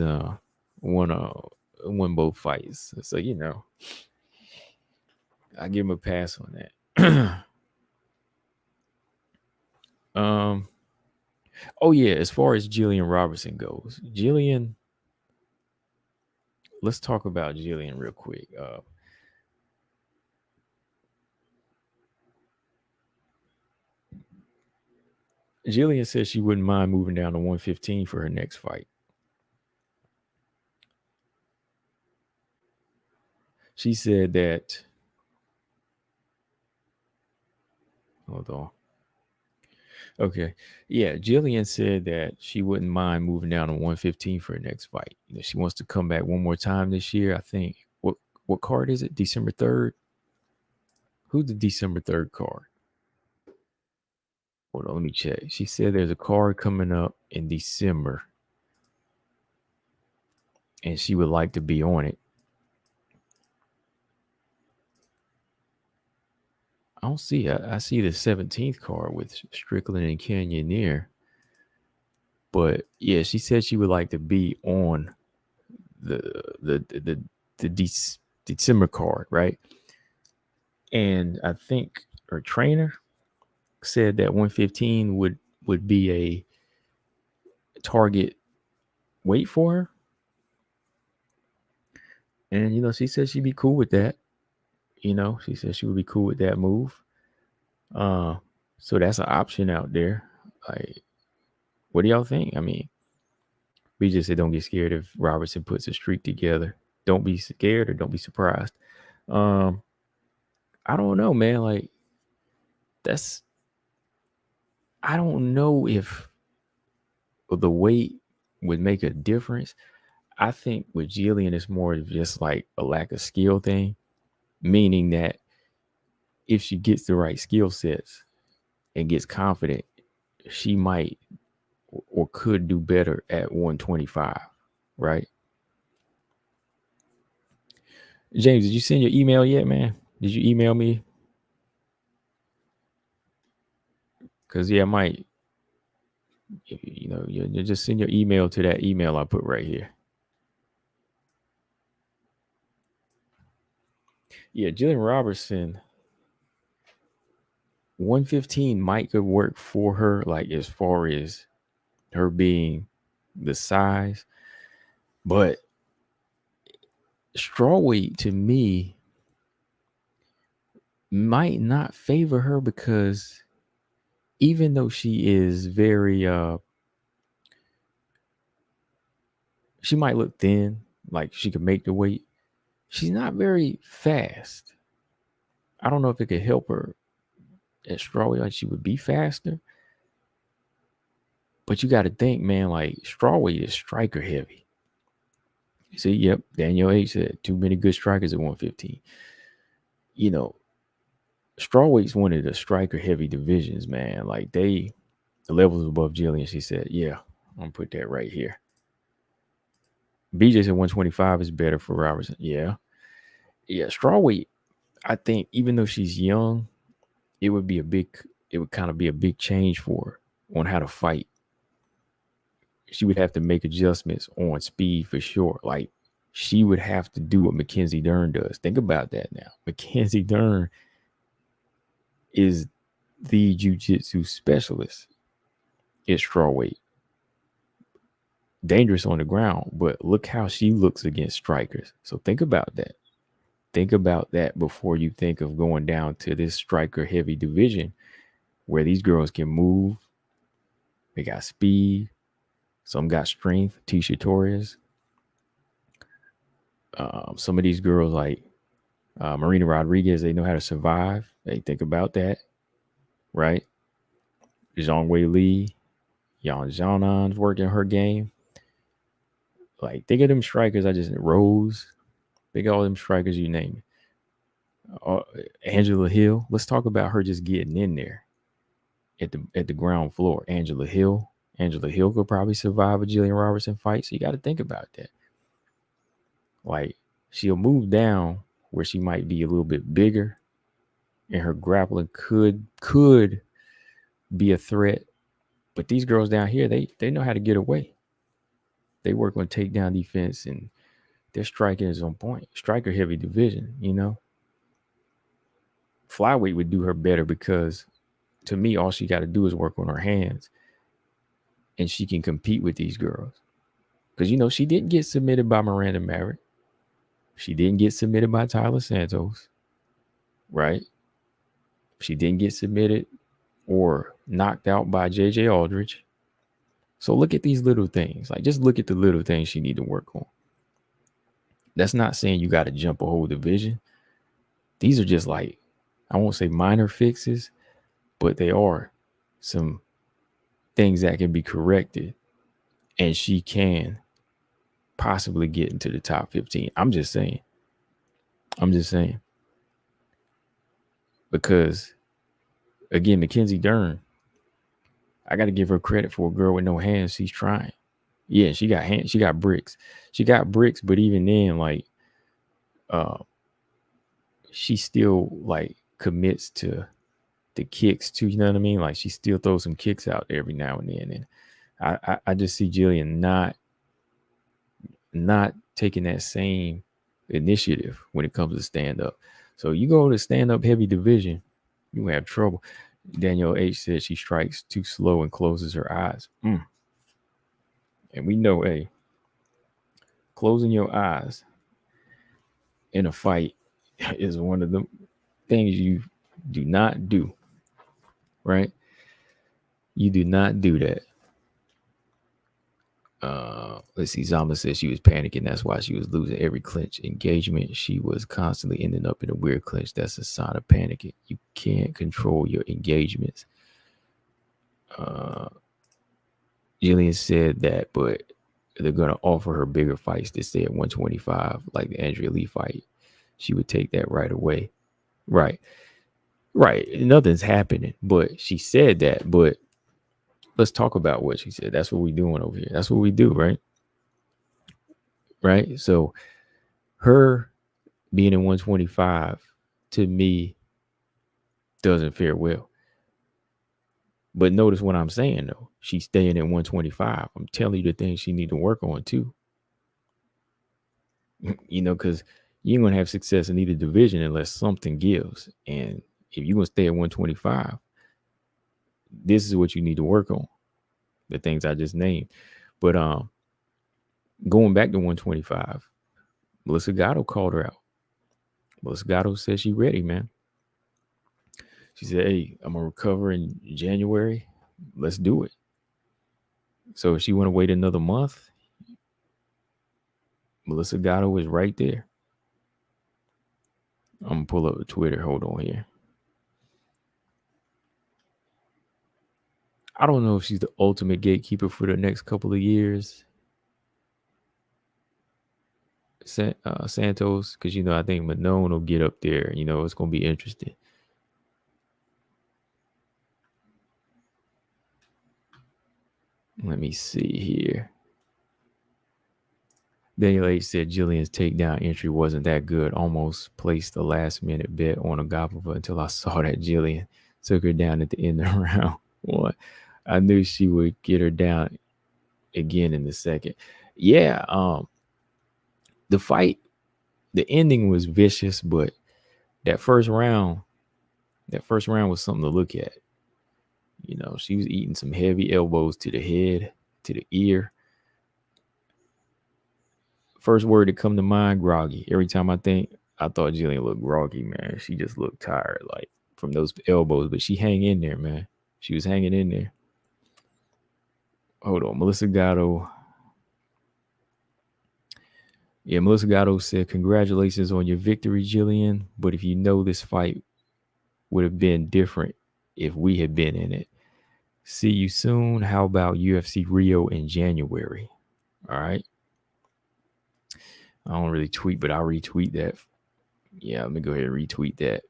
won both fights. So I give him a pass on that. Oh yeah, as far as Jillian Robertson goes, let's talk about Jillian real quick. Jillian says she wouldn't mind moving down to 115 for her next fight. She said that. Hold on. Okay. Yeah, Jillian said that she wouldn't mind moving down to 115 for her next fight. She wants to come back one more time this year. I think. What card is it? December 3rd? Who's the December 3rd card? Hold on, let me check. She said there's a card coming up in December, and she would like to be on it. I don't see. I see the 17th card with Strickland and Cannonier. But yeah, she said she would like to be on the December card, right? And I think her trainer said that 115 would be a target weight for her. And she said she'd be cool with that. She said she would be cool with that move. So that's an option out there. Like, what do y'all think? I mean, we just said don't get scared if Robertson puts a streak together. Don't be scared or don't be surprised. I don't know, man. Like, I don't know if the weight would make a difference. I think with Jillian, it's more of just like a lack of skill thing, meaning that if she gets the right skill sets and gets confident, she might or could do better at 125, right? James, did you send your email yet, man? Did you email me? Because, yeah, I might, you just send your email to that email I put right here. Yeah, Jillian Robertson, 115 might could work for her, like as far as her being the size, but strawweight to me might not favor her because even though she is very she might look thin, like she could make the weight, she's not very fast. I don't know if it could help her at strawweight, like she would be faster. But you got to think, man, like strawweight is striker heavy. You see, yep, Daniel H said too many good strikers at 115. You know, strawweight's one of the striker heavy divisions, man. Like the levels above Jillian, she said, yeah, I'm gonna put that right here. BJ said 125 is better for Robertson. Yeah. Strawweight, I think even though she's young, it would kind of be a big change for her on how to fight. She would have to make adjustments on speed for sure. Like she would have to do what Mackenzie Dern does. Think about that now. Mackenzie Dern is the jiu-jitsu specialist at strawweight. Dangerous on the ground, but look how she looks against strikers. So think about that. Think about that before you think of going down to this striker heavy division where these girls can move. They got speed. Some got strength. Tisha Torres. Some of these girls like Marina Rodriguez, they know how to survive. They think about that, right? Zhang Wei Li, Yan Xiaonan's working her game. Like, think of them strikers. Rose. Think of all them strikers you name it. Angela Hill. Let's talk about her just getting in there at the ground floor. Angela Hill could probably survive a Jillian Robertson fight. So you got to think about that. Like, she'll move down where she might be a little bit bigger, and her grappling could be a threat. But these girls down here, they know how to get away. They work on takedown defense, and their striking is on point. Striker heavy division, Flyweight would do her better because, to me, all she got to do is work on her hands, and she can compete with these girls. Because, she didn't get submitted by Miranda Maverick. She didn't get submitted by Tyler Santos, right? She didn't get submitted or knocked out by JJ Aldridge. So look at these little things. Like, just look at the little things she need to work on. That's not saying you got to jump a whole division. These are just like, I won't say minor fixes, but they are some things that can be corrected, and she can possibly get into the top 15. I'm just saying. Because, again, Mackenzie Dern, I got to give her credit for a girl with no hands. She's trying. Yeah, she got hands. She got bricks. But even then, like, she still, like, commits to the kicks too. You know what I mean? Like, she still throws some kicks out every now and then. And I just see Jillian not taking that same initiative when it comes to stand up. So you go to stand up heavy division, you have trouble. Daniel H said she strikes too slow and closes her eyes. And we know, closing your eyes in a fight is one of the things you do not do, right? You do not do that. Let's see. Zama said she was panicking. That's why she was losing every clinch engagement. She was constantly ending up in a weird clinch. That's a sign of panicking. You can't control your engagements. Jillian said that, but they're gonna offer her bigger fights to stay at 125, like the Andrea Lee fight, she would take that right away. Right. Right. Nothing's happening. But she said that. But let's talk about what she said. That's what we're doing over here. That's what we do, right? Right. So her being in 125 to me doesn't fare well. But notice what I'm saying though. She's staying at 125. I'm telling you the things she need to work on too. You know, because you ain't gonna have success in either division unless something gives. And if you're gonna stay at 125, this is what you need to work on. The things I just named. But going back to 125, Melissa Gatto called her out. Melissa Gatto said she ready, man. She said, hey, I'm gonna recover in January. Let's do it. So if she want to wait another month, Melissa Gatto is right there. I'm gonna pull up the Twitter. Hold on here. I don't know if she's the ultimate gatekeeper for the next couple of years. Santos, because I think Manon will get up there. It's gonna be interesting. Let me see here. Daniel H said Jillian's takedown entry wasn't that good. Almost placed the last minute bet on Agapova until I saw that Jillian took her down at the end of the round one. I knew she would get her down again in the second. Yeah, the fight, the ending was vicious, but that first round was something to look at. She was eating some heavy elbows to the head, to the ear. First word that come to mind, groggy. Every time I thought Jillian looked groggy, man. She just looked tired, like from those elbows, but she hang in there, man. She was hanging in there. Hold on, Melissa Gatto. Yeah, Melissa Gatto said, congratulations on your victory, Jillian. But if you know this fight would have been different if we had been in it. See you soon. How about UFC Rio in January? All right. I don't really tweet, but I'll retweet that. Yeah, let me go ahead and retweet that.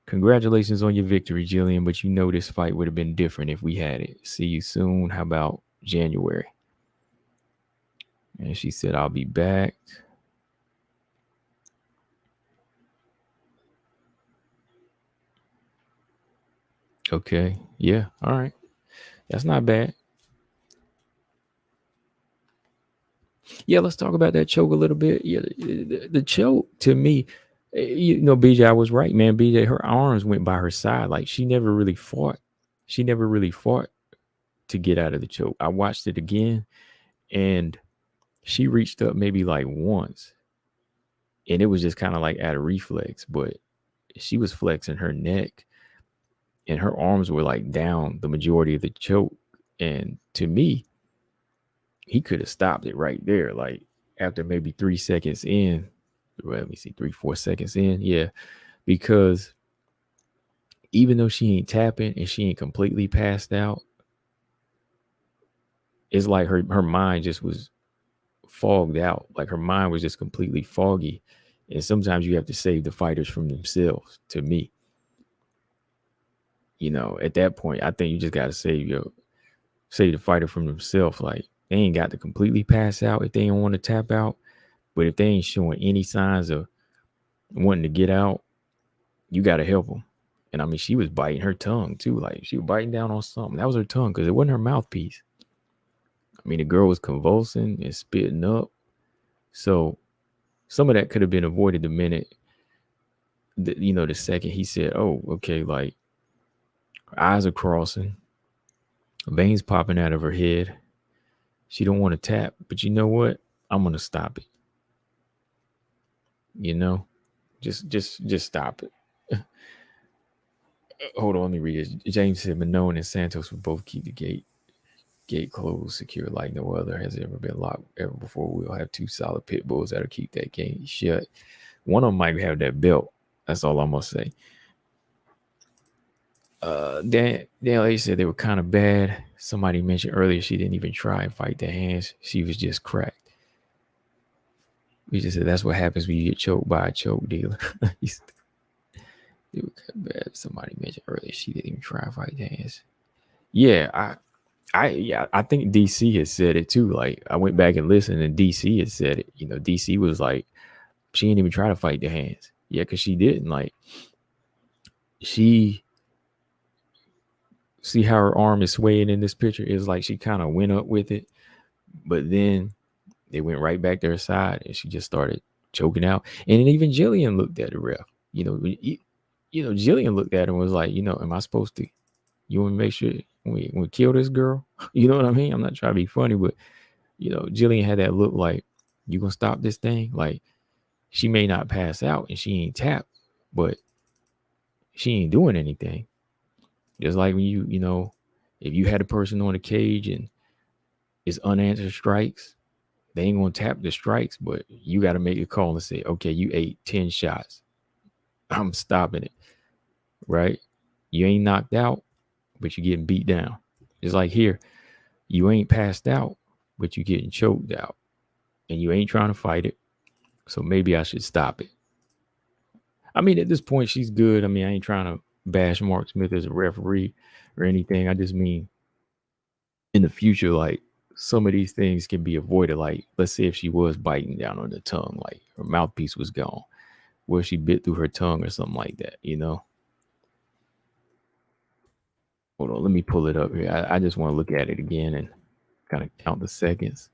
Congratulations on your victory, Jillian, but you know this fight would have been different if we had it. See you soon. How about January? And she said, I'll be back. Okay. Yeah. All right. That's not bad. Yeah, let's talk about that choke a little bit. Yeah, the choke to me, BJ, I was right, man. BJ, her arms went by her side. Like she never really fought. She never really fought to get out of the choke. I watched it again and she reached up maybe like once. And it was just kind of like out of reflex, but she was flexing her neck and her arms were like down the majority of the choke. And to me, he could have stopped it right there. Like after maybe 3 seconds in, let me see, 3-4 seconds in. Yeah. Because even though she ain't tapping and she ain't completely passed out, it's like her mind just was fogged out. Like her mind was just completely foggy. And sometimes you have to save the fighters from themselves, to me. At that point, I think you just got to save the fighter from themselves. Like they ain't got to completely pass out if they don't want to tap out. But if they ain't showing any signs of wanting to get out, you got to help them. And I mean, she was biting her tongue too. Like she was biting down on something. That was her tongue because it wasn't her mouthpiece. I mean, the girl was convulsing and spitting up. So some of that could have been avoided the minute, the second he said, oh, okay, like her eyes are crossing, veins popping out of her head. She don't want to tap, but you know what? I'm going to stop it. Just stop it. Hold on, let me read it. James said Manon and Santos will both keep the gate closed, secure like no other has ever been locked ever before. We'll have 2 solid pit bulls that'll keep that gate shut. One of them might have that belt. That's all I'm gonna say. Daniel A said they were kind of bad. Somebody mentioned earlier she didn't even try and fight the hands. She was just cracked. We just said that's what happens when you get choked by a choke dealer. They were kind of bad. Somebody mentioned earlier she didn't even try and fight the hands. Yeah, I think DC has said it too. Like I went back and listened, and DC has said it. You know, DC was like, she didn't even try to fight the hands. Yeah, because she didn't. Like she see how her arm is swaying in this picture. It's like she kind of went up with it, but then they went right back to her side, and she just started choking out. And then even Jillian looked at the ref. Jillian looked at him and was like, am I supposed to? You want to make sure we kill this girl? You know what I mean? I'm not trying to be funny, but Jillian had that look like, you gonna stop this thing? Like she may not pass out and she ain't tapped, but she ain't doing anything. Just like when if you had a person on the cage and it's unanswered strikes, they ain't gonna tap the strikes, but you got to make a call and say, okay, you ate 10 shots. I'm stopping it, right? You ain't knocked out, but you're getting beat down. Just like here, you ain't passed out, but you're getting choked out, and you ain't trying to fight it. So maybe I should stop it. I mean, at this point, she's good. I mean, I ain't trying to bash Mark Smith as a referee or anything. I just mean in the future, like some of these things can be avoided. Like, let's say if she was biting down on the tongue, like her mouthpiece was gone, where she bit through her tongue or something like that, Hold on, let me pull it up here. I just want to look at it again and kind of count the seconds.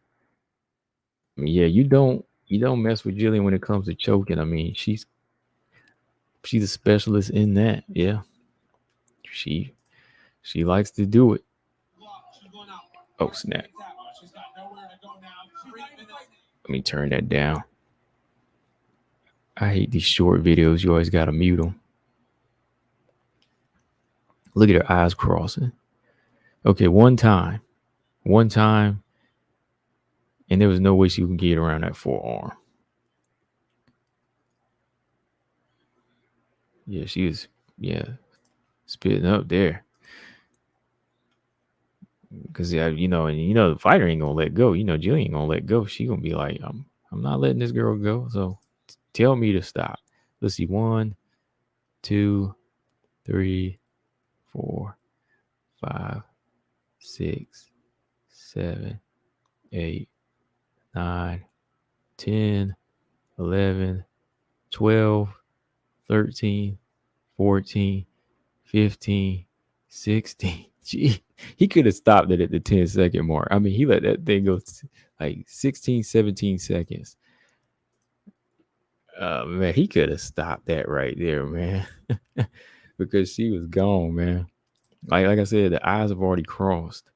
I mean, yeah, you don't mess with Jillian when it comes to choking. I mean, she's a specialist in that. Yeah, she likes to do it. Oh snap! Let me turn that down. I hate these short videos. You always gotta mute them. Look at her eyes crossing. Okay, one time, and there was no way she would get around that forearm. Yeah, she was, spitting up there. Because the fighter ain't gonna let go. Jillian ain't gonna let go. She gonna be like, I'm not letting this girl go. So tell me to stop. Let's see, 1, 2, 3, 4, 5, 6, 7, 8, 9, 10, 11, 12, 13, 14, 15, 16. Gee, he could have stopped it at the 10-second mark. I mean, he let that thing go like 16, 17 seconds. Man, he could have stopped that right there, man. Because she was gone, man. Like I said, the eyes have already crossed.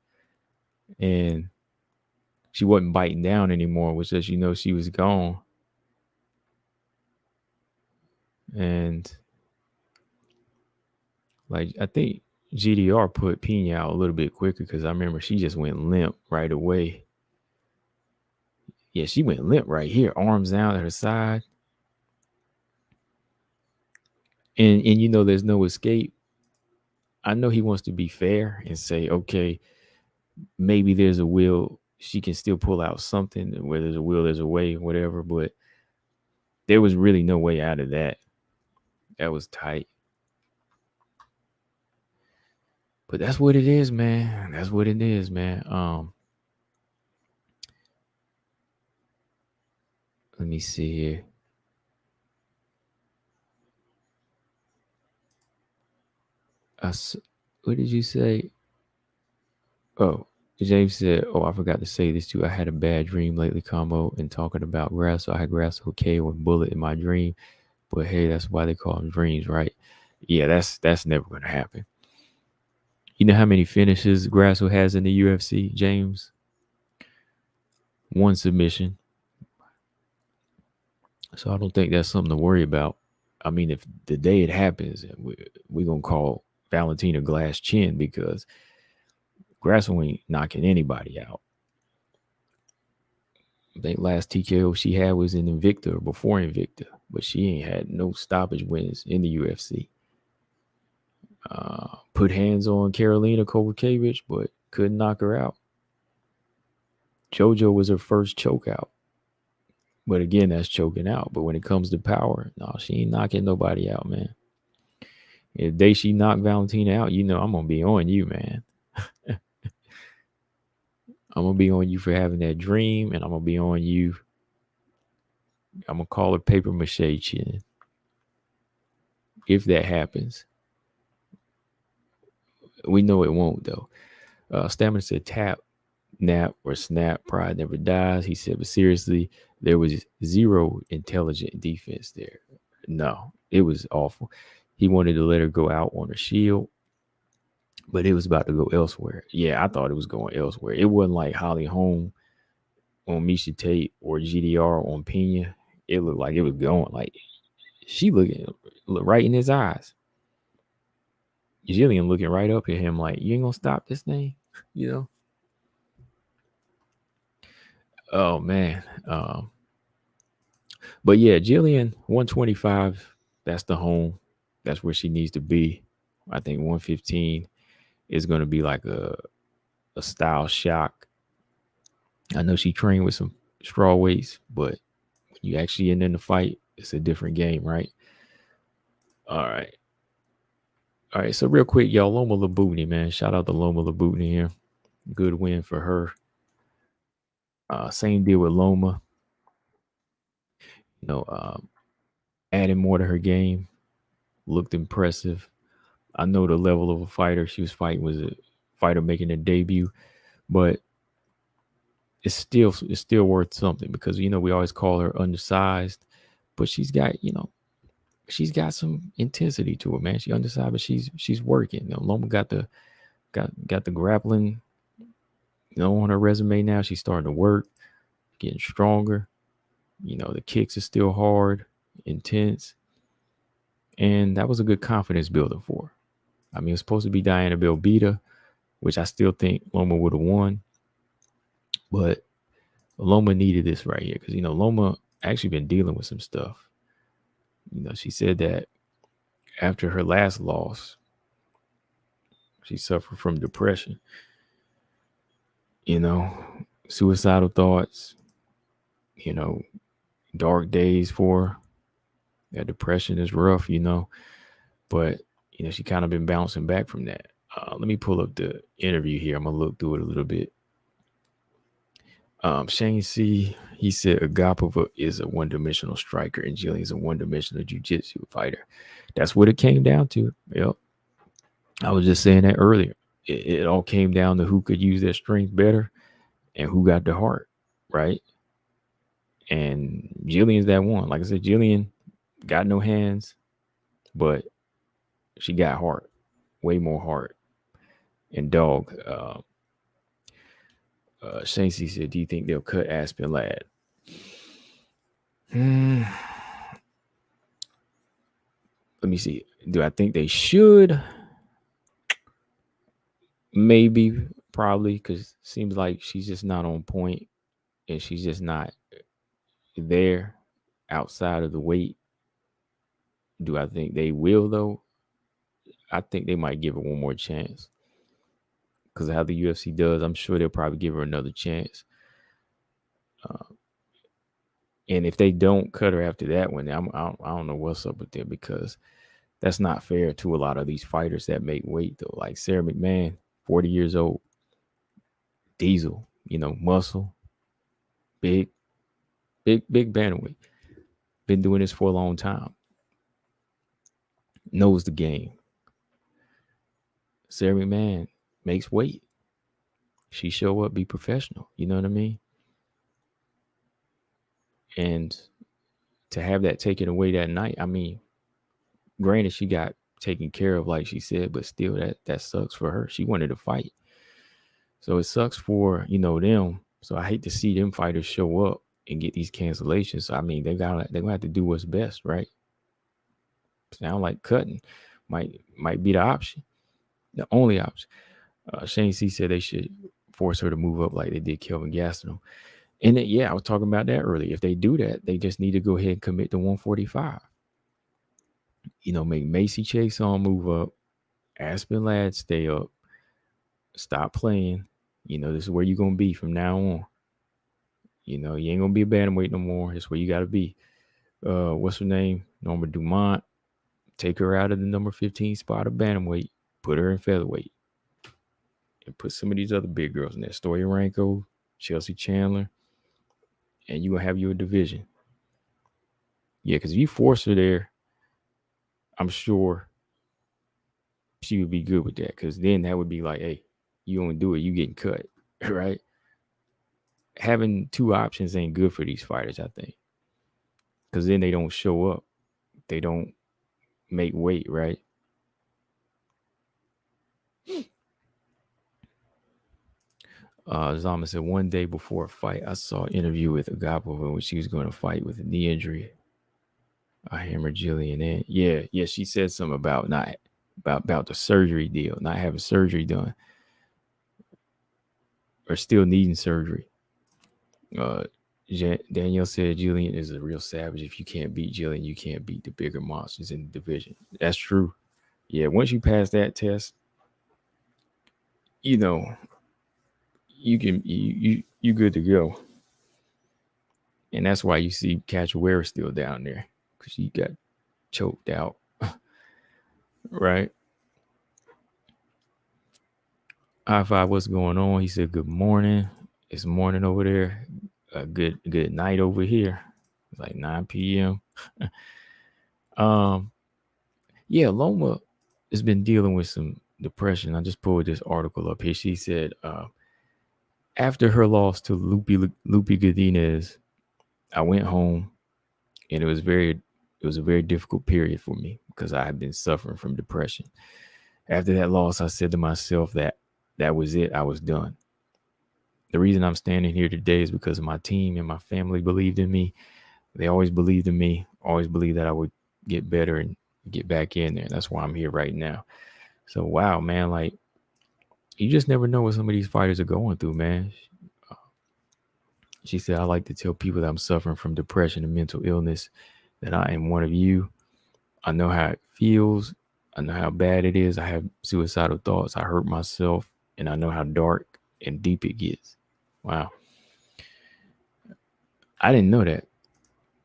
And she wasn't biting down anymore, which lets she was gone. And like, I think GDR put Pena out a little bit quicker because I remember she just went limp right away. Yeah, she went limp right here, arms down at her side. And there's no escape. I know he wants to be fair and say, okay, maybe there's a will. She can still pull out something. Where there's a will, there's a way, whatever. But there was really no way out of that. That was tight. But that's what it is, man. That's what it is, man. Let me see here. What did you say? Oh, James said, I forgot to say this too. I had a bad dream lately, combo, and talking about grass. So I had grass okay with bullet in my dream. But hey, that's why they call them dreams, right? Yeah, that's never going to happen. You know how many finishes Grasso has in the UFC, James? 1 submission. So I don't think that's something to worry about. I mean, if the day it happens, we're going to call Valentina glass chin because Grasso ain't knocking anybody out. I think last TKO she had was in Invicta or before Invicta, but she ain't had no stoppage wins in the UFC. put hands on Karolina Kowalkiewicz, but couldn't knock her out. JoJo was her first choke out. But again, that's choking out. But when it comes to power, no, she ain't knocking nobody out, man. If day she knocked Valentina out, I'm going to be on you, man. I'm going to be on you for having that dream, and I'm going to be on you. I'm going to call her paper mache chin. If that happens. We know it won't, though. Stamina said tap, nap, or snap. Pride never dies. He said, but seriously, there was zero intelligent defense there. No, it was awful. He wanted to let her go out on her shield, but it was about to go elsewhere. Yeah, I thought it was going elsewhere. It wasn't like Holly Holm on Misha Tate or GDR on Pena. It looked like it was going like she look right in his eyes. Jillian looking right up at him like, you ain't gonna stop this thing, Oh man. But yeah, Jillian 125, that's the home. That's where she needs to be. I think 115 is going to be like a style shock. I know she trained with some straw weights, but when you actually in the fight, it's a different game, right? All right. So real quick, y'all, Loma Labutni, man. Shout out to Loma Labutni here. Good win for her. Same deal with Loma. Adding more to her game. Looked impressive. I know the level of a fighter she was fighting was a fighter making a debut, but it's still worth something because we always call her undersized, but she's got some intensity to her, man. She undersized, but she's working. Loma got the grappling, on her resume now. She's starting to work, getting stronger. The kicks are still hard, intense, and that was a good confidence builder for her. I mean, it was supposed to be Diana Belbita, which I still think Loma would have won. But Loma needed this right here because, Loma actually been dealing with some stuff. She said that after her last loss, she suffered from depression. Suicidal thoughts, dark days for her. That depression is rough, but she kind of been bouncing back from that. Let me pull up the interview here. I'm gonna look through it a little bit. Shane C, he said Agapova is a one-dimensional striker and Jillian's a one-dimensional jiu-jitsu fighter. That's what it came down to. Yep. I was just saying that earlier. It all came down to who could use their strength better and who got the heart, right? And Jillian's that one. Like I said, Jillian got no hands, but she got heart, way more heart. And dog, Shane C said, do you think they'll cut Aspen Ladd? Let me see. Do I think they should? Maybe, probably, because it seems like she's just not on point and she's just not there outside of the weight. Do I think they will, though? I think they might give her one more chance. Because of how the UFC does, I'm sure they'll probably give her another chance. And if they don't cut her after that one, I don't know what's up with them because that's not fair to a lot of these fighters that make weight, though. Like Sarah McMahon, 40 years old. Diesel, muscle. Big bantamweight. Been doing this for a long time. Knows the game. Sarah McMahon makes weight. She show up, be professional. You know what I mean? And to have that taken away that night, I mean, granted, she got taken care of, like she said, but still that sucks for her. She wanted to fight. So it sucks for, them. So I hate to see them fighters show up and get these cancellations. So, I mean, they're gonna have to do what's best, right? Sound like cutting might be the option. The only option. Shane C said they should force her to move up like they did Kelvin Gastelum. And I was talking about that earlier. If they do that, they just need to go ahead and commit to 145. Make Macy Chiasson move up, Aspen Ladd, stay up. Stop playing. This is where you're gonna be from now on. You ain't gonna be a bantamweight no more. That's where you gotta be. What's her name? Norma Dumont. Take her out of the number 15 spot of bantamweight. Put her in featherweight. And put some of these other big girls in there. Stoya Ranko, Chelsea Chandler. And you gonna have your division. Yeah, because if you force her there, I'm sure she would be good with that. Because then that would be like, hey, you don't do it, you getting cut. Right? Having two options ain't good for these fighters, I think. Because then they don't show up. They don't make weight, right? Zama said, one day before a fight, I saw an interview with Agapova when she was going to fight with a knee injury. I hammered Jillian in. Yeah, she said something about about the surgery deal, not having surgery done, or still needing surgery. Danielle said Jillian is a real savage. If you can't beat Jillian, you can't beat the bigger monsters in the division. That's true. Yeah, once you pass that test, you can you good to go. And that's why you see Cachoeira still down there, because he got choked out. Right? High five, what's going on? He said, good morning. It's morning over there. A good night over here. It's like 9 p.m. Yeah, Loma has been dealing with some depression. I just pulled this article up here. She said, after her loss to Lupi Godinez, I went home, and it was a very difficult period for me because I had been suffering from depression. After that loss, I said to myself that was it. I was done. The reason I'm standing here today is because of my team and my family believed in me. They always believed in me, always believed that I would get better and get back in there. That's why I'm here right now. So, wow, man, like, you just never know what some of these fighters are going through, man. She said, I like to tell people that I'm suffering from depression and mental illness, that I am one of you. I know how it feels. I know how bad it is. I have suicidal thoughts. I hurt myself, and I know how dark and deep it gets. Wow. I didn't know that.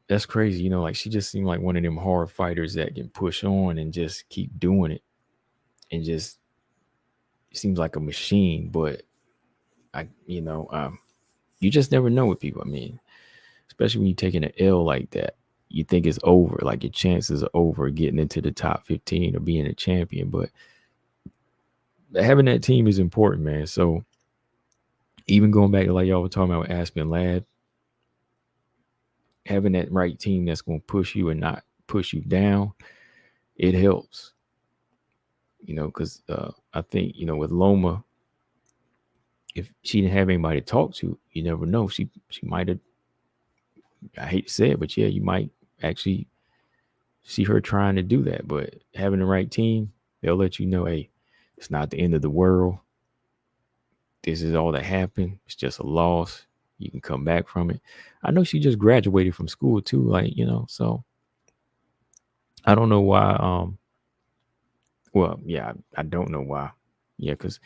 That's crazy. Like, she just seemed like one of them hard fighters that can push on and just keep doing it. And just seems like a machine. But you just never know with people. I mean, especially when you're taking an L like that, you think it's over. Like, your chances are over getting into the top 15 or being a champion. But having that team is important, man. So even going back to like y'all were talking about with Aspen Ladd, having that right team that's going to push you and not push you down, it helps. Because I think, with Loma, if she didn't have anybody to talk to, you never know. She might have, I hate to say it, but yeah, you might actually see her trying to do that. But having the right team, they'll let you know, hey, it's not the end of the world. This is all that happened. It's just a loss. You can come back from it. I know she just graduated from school too, like, so I don't know why. Well, yeah, I don't know why. Yeah, because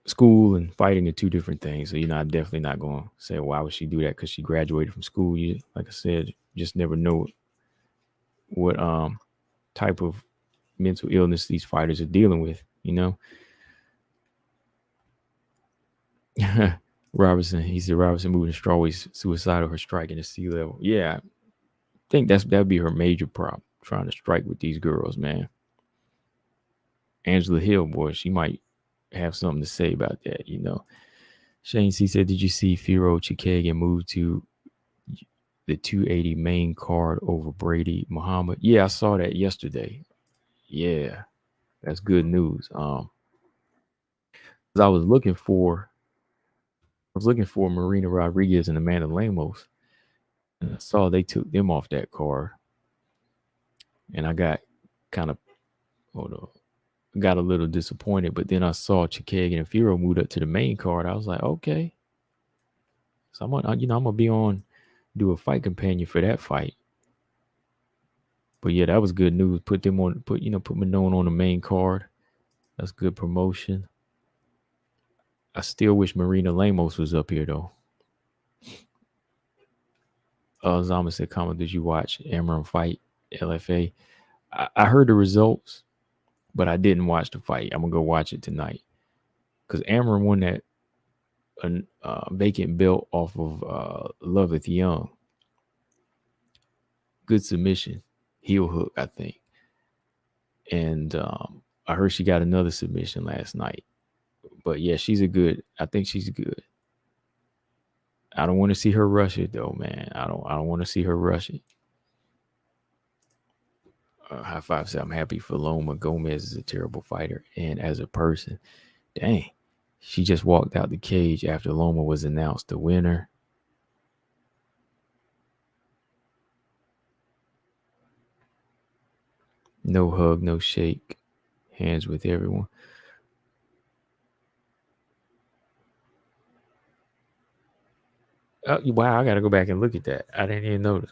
school and fighting are two different things. So, I'm definitely not going to say, why would she do that? Because she graduated from school. Like I said, just never know what type of mental illness these fighters are dealing with, Robertson, he said Robertson moving strawweight suicidal, her striking at sea level. Yeah, I think that'd be her major problem, trying to strike with these girls, man. Angela Hill, boy, she might have something to say about that, Shane C said, did you see Firo Chikagan move to the 280 main card over Brady Muhammad? Yeah, I saw that yesterday. Yeah, that's good news. I was looking for Marina Rodriguez and Amanda Lemos, and I saw they took them off that card, and I got got a little disappointed. But then I saw Chikagan and Firo moved up to the main card. I was like, okay, so I'm gonna be on, do a fight companion for that fight. But yeah, that was good news. Put Manon on the main card. That's good promotion. I still wish Marina Lemos was up here though. Zama said, "Comment, did you watch Amram fight LFA?" I heard the results, but I didn't watch the fight. I'm gonna go watch it tonight because Amram won that vacant belt off of Loveth Young. Good submission, heel hook, I think. And I heard she got another submission last night. But yeah, I think she's good. I don't want to see her rush it though, man. I don't want to see her rush it. High five said, I'm happy for Loma. Gomez is a terrible fighter. And as a person, dang, she just walked out the cage after Loma was announced the winner. No hug, no shake. Hands with everyone. Wow, I got to go back and look at that. I didn't even notice.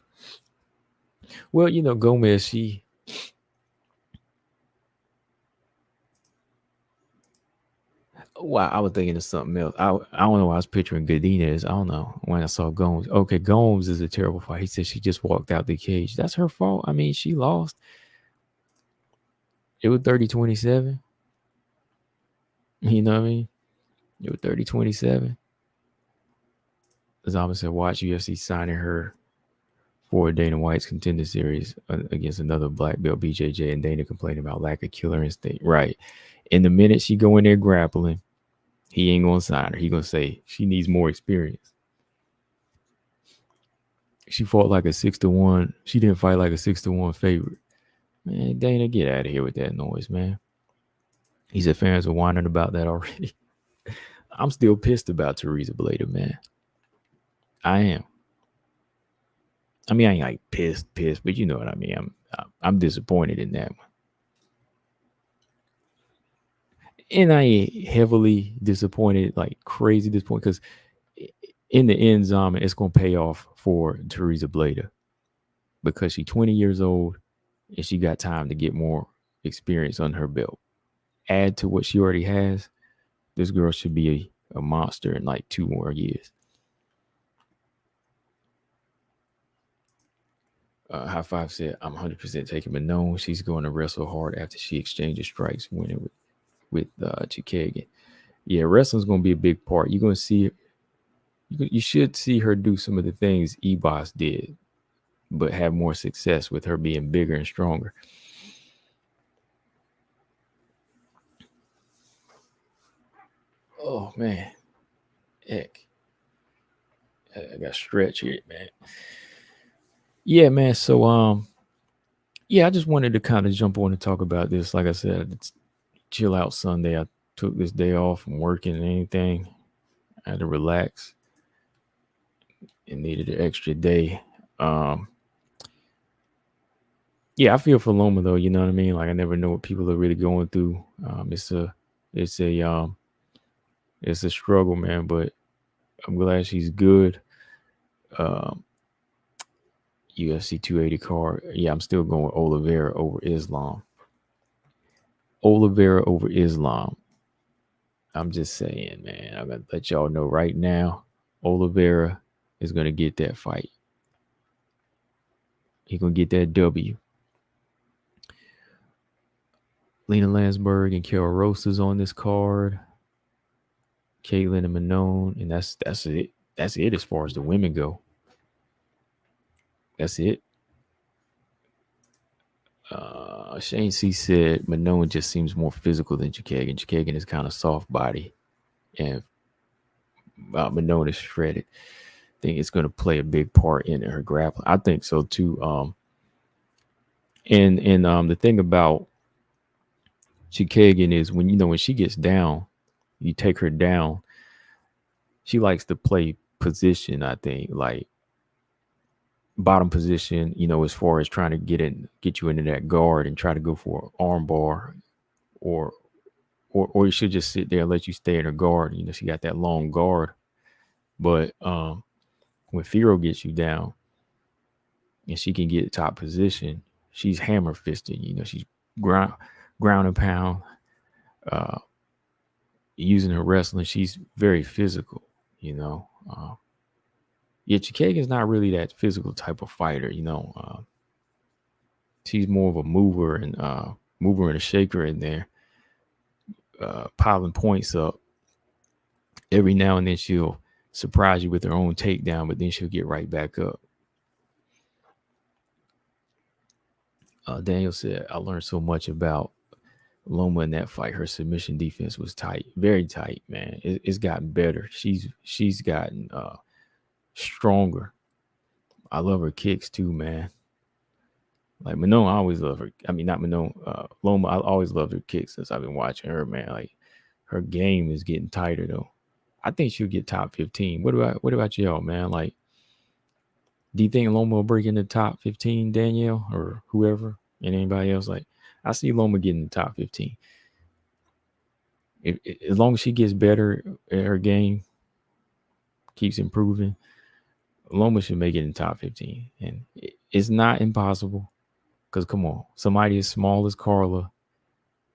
Well, Gomez, wow, I was thinking of something else. I don't know why I was picturing Godinez. I don't know when I saw Gomes. Okay, Gomes is a terrible fight. He said she just walked out the cage. That's her fault. I mean, she lost. It was 30-27. You know what I mean? It was 30-27. Zama said, watch UFC signing her for Dana White's Contender Series against another black belt, BJJ, and Dana complaining about lack of killer instinct. Right. And the minute she go in there grappling, he ain't going to sign her. He going to say she needs more experience. She fought like a 6-1. She didn't fight like a 6-1 favorite. Man, Dana, get out of here with that noise, man. He said fans are whining about that already. I'm still pissed about Teresa Blader, man. I am. I mean, I ain't like pissed, but you know what I mean. I'm disappointed in that one. And I ain't heavily disappointed, like crazy disappointed, because in the end, Zama, it's going to pay off for Teresa Blader because she's 20 years old and she got time to get more experience on her belt. Add to what she already has, this girl should be a monster in like 2 more years. High Five said, I'm 100% taking Manon. She's going to wrestle hard after she exchanges strikes, winning with Chikagan. Yeah, wrestling's going to be a big part. You're going to see, you should see her do some of the things Ebos did, but have more success with her being bigger and stronger. Oh, man. Heck. I got stretch here, man. Yeah, man. So, yeah, I just wanted to kind of jump on and talk about this. Like I said, it's chill out Sunday. I took this day off from working and anything. I had to relax and needed an extra day. Yeah, I feel for Loma though. You know what I mean? Like I never know what people are really going through. It's a struggle, man. But I'm glad she's good. UFC 280 card. Yeah, I'm still going with Oliveira over Islam. Oliveira over Islam. I'm just saying, man. I'm gonna let y'all know right now. Oliveira is gonna get that fight. He's gonna get that W. Lena Landsberg and Carol Rosa's on this card. Caitlin and Manon, and that's it. That's it as far as the women go. That's it. Shane C said Manon just seems more physical than Chikagan. Chikagan is kind of soft body, and Manon is shredded. I think it's going to play a big part in her grappling. I think so too. And the thing about Chikagan is when she gets down, you take her down. She likes to play position. I think like bottom position, as far as trying to get you into that guard and try to go for an arm bar, or you should just sit there and let you stay in her guard. She got that long guard. But when Firo gets you down and she can get top position, she's hammer fisted. She's ground and pound. Using her wrestling, she's very physical. Yeah, Chikagan's not really that physical type of fighter. She's more of a mover and a shaker in there, piling points up. Every now and then she'll surprise you with her own takedown, but then she'll get right back up. Daniel said, I learned so much about Loma in that fight. Her submission defense was tight, very tight, man. It's gotten better. She's gotten stronger. I love her kicks too, man. Like Manon, I always love her. I mean, not Manon, Loma. I always loved her kicks since I've been watching her, man. Like her game is getting tighter though. I think she'll get top 15. What about y'all, man? Like, do you think Loma will break in the top 15, Danielle, or whoever, and anybody else? Like, I see Loma getting the top 15. As long as she gets better at her game, keeps improving, Loma should make it in top 15. And it's not impossible. Because, come on, somebody as small as Carla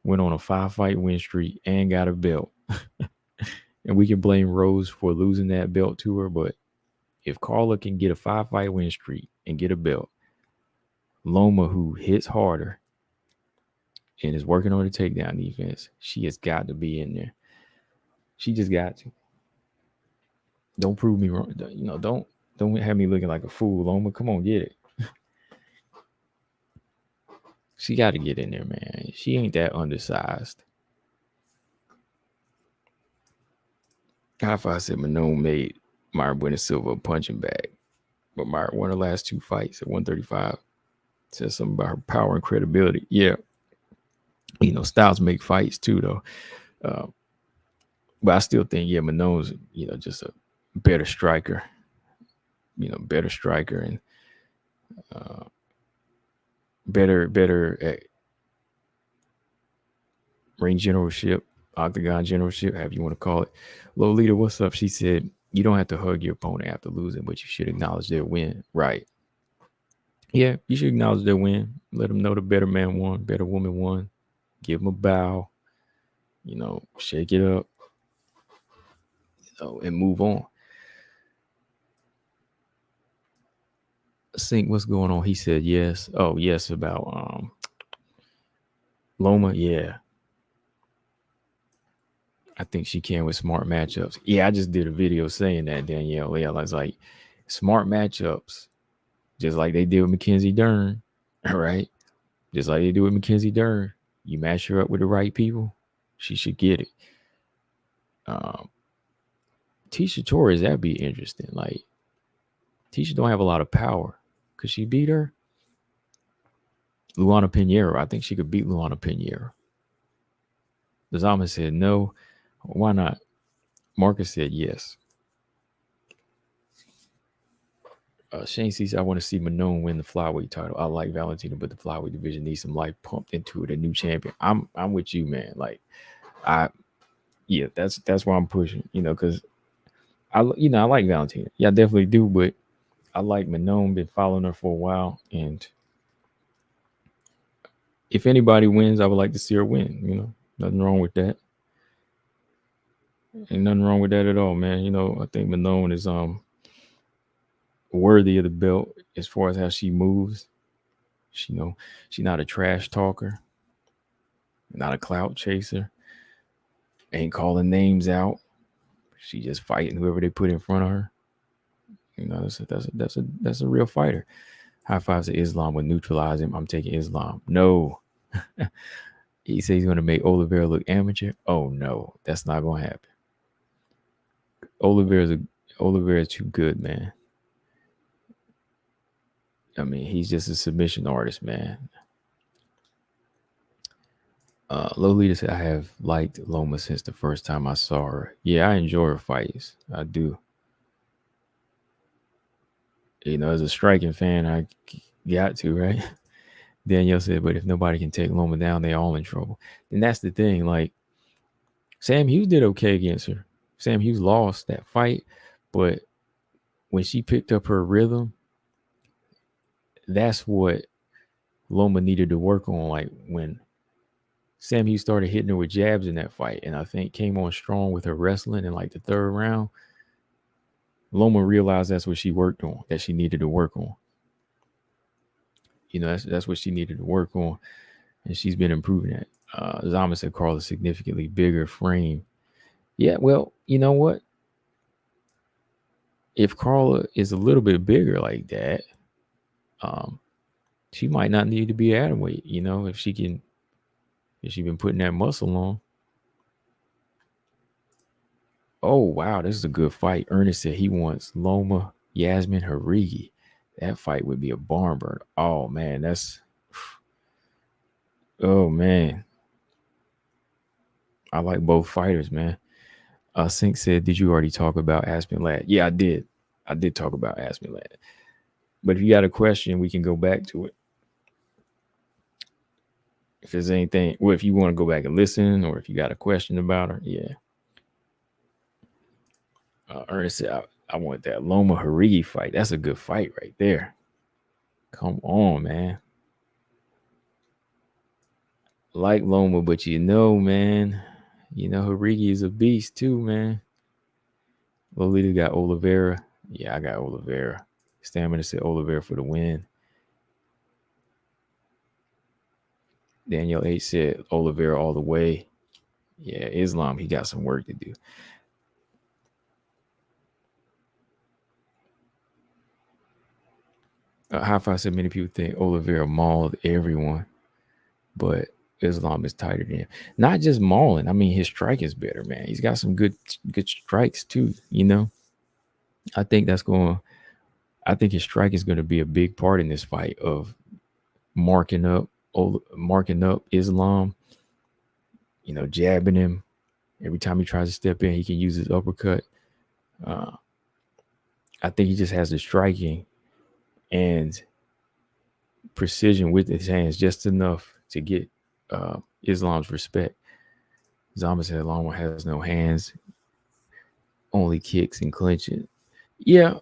went on a 5-fight win streak and got a belt. And we can blame Rose for losing that belt to her. But if Carla can get a 5-fight win streak and get a belt, Loma, who hits harder and is working on the takedown defense, she has got to be in there. She just got to. Don't prove me wrong. Don't have me looking like a fool, Loma. Come on, get it. She got to get in there, man. She ain't that undersized. High Five said Manon made Myra Silva a punching bag. But Myra won her last 2 fights at 135. Says something about her power and credibility. Yeah. Styles make fights too, though. But I still think, Manon's, just a better striker. Better striker and better at ring generalship, octagon generalship, however you want to call it. Lolita, what's up? She said, you don't have to hug your opponent after losing, but you should acknowledge their win. Right. Yeah, you should acknowledge their win. Let them know the better man won, better woman won. Give them a bow. Shake it up. And move on. Sync, what's going on? He said yes. Oh, yes, about Loma. Yeah. I think she can with smart matchups. Yeah, I just did a video saying that, Danielle. Yeah, I was like, smart matchups, just like they did with Mackenzie Dern. All right. Just like they do with Mackenzie Dern. You match her up with the right people, she should get it. Tisha Torres, that'd be interesting. Like, Tisha don't have a lot of power. Could she beat her? Luana Pinheiro. I think she could beat Luana Pinheiro. The Zama said no. Why not? Marcus said yes. Shane says, I want to see Manon win the flyweight title. I like Valentina, but the flyweight division needs some life pumped into it. A new champion. I'm with you, man. Like, that's why I'm pushing. Because I like Valentina. Yeah, I definitely do. But I like Manon. Been following her for a while, and if anybody wins, I would like to see her win. Nothing wrong with that. Ain't nothing wrong with that at all, man. I think Manon is worthy of the belt as far as how she moves. She's not a trash talker, not a clout chaser, ain't calling names out. She just fighting whoever they put in front of her. That's a real fighter. High Five to Islam would neutralize him. I'm taking Islam. No. He says he's going to make Oliveira look amateur. Oh no, that's not going to happen. Oliveira is too good, man. I mean, he's just a submission artist, man. Lolita said, I have liked Loma since the first time I saw her. Yeah, I enjoy her fights. I do. As a striking fan, I got to, right? Danielle said, but if nobody can take Loma down, they all in trouble. And that's the thing. Like, Sam Hughes did okay against her. Sam Hughes lost that fight, but when she picked up her rhythm, that's what Loma needed to work on, like when Sam Hughes started hitting her with jabs in that fight, and I think came on strong with her wrestling in like the third round. Loma realized that's what she worked on, that she needed to work on. You know, that's what she needed to work on, and she's been improving that. Zama said Carla's significantly bigger frame. Yeah, well, you know what? If Carla is a little bit bigger like that, she might not need to be atomweight. You know, if she's been putting that muscle on. Oh wow, this is a good fight. Ernest said he wants Loma, Yasmin, Harigi. That fight would be a barn burner. Oh man, oh man. I like both fighters, man. Sink said, did you already talk about Aspen Ladd? Yeah, I did. I did talk about Aspen Ladd. But if you got a question, we can go back to it. If there's anything, well, if you want to go back and listen, or if you got a question about her, yeah. Ernest said, I want that Loma Harigi fight. That's a good fight right there. Come on, man. Like Loma, but man, Harigi is a beast too, man. Lolita got Oliveira. Yeah, I got Oliveira. Stamina said Oliveira for the win. Daniel H said Oliveira all the way. Yeah, Islam, he got some work to do. High Five said many people think Oliveira mauled everyone, but Islam is tighter than him. Not just mauling. I mean, his strike is better, man. He's got some good strikes too, you know. I think his strike is going to be a big part in this fight of marking up Islam, you know, jabbing him. Every time he tries to step in, he can use his uppercut. I think he just has the striking and precision with his hands just enough to get Islam's respect. Zama said Loma has no hands, only kicks and clinching. Yeah,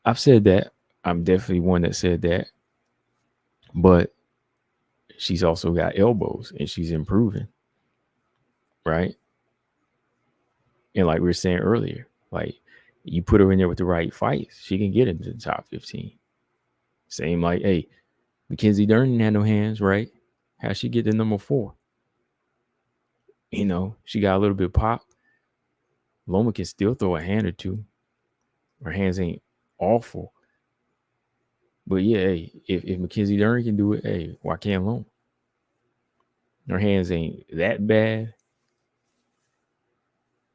I've said that. I'm definitely one that said that. But she's also got elbows and she's improving. Right? And like we were saying earlier, like you put her in there with the right fights, she can get into the top 15. Same like, hey, Mackenzie Dern didn't have no hands, right? How'd she get to number 4? You know, she got a little bit of pop. Loma can still throw a hand or two. Her hands ain't awful. But yeah, hey, if Mackenzie Dern can do it, hey, why can't Loma? Her hands ain't that bad.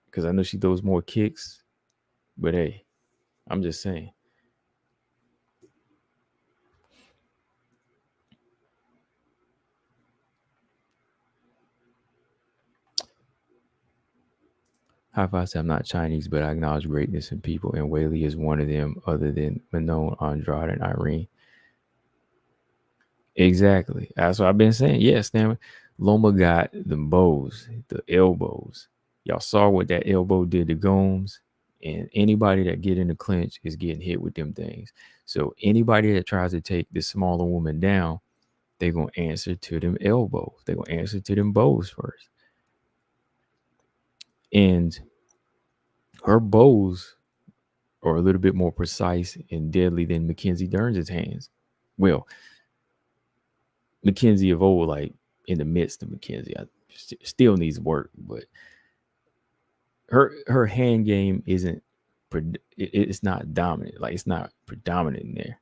Because I know she throws more kicks. But hey, I'm just saying. High Five said, I'm not Chinese, but I acknowledge greatness in people, and Whaley is one of them, other than Manon, Andrade, and Irene. Exactly. That's what I've been saying. Yeah, Stammer. Loma got the bows, the elbows. Y'all saw what that elbow did to Gomes, and anybody that get in the clinch is getting hit with them things. So anybody that tries to take this smaller woman down, they're going to answer to them elbows. They're going to answer to them bows first. And her bows are a little bit more precise and deadly than Mackenzie Dern's hands. Well, Mackenzie of old, like in the midst of Mackenzie, still needs work, but her hand game isn't. It's not dominant. Like it's not predominant in there.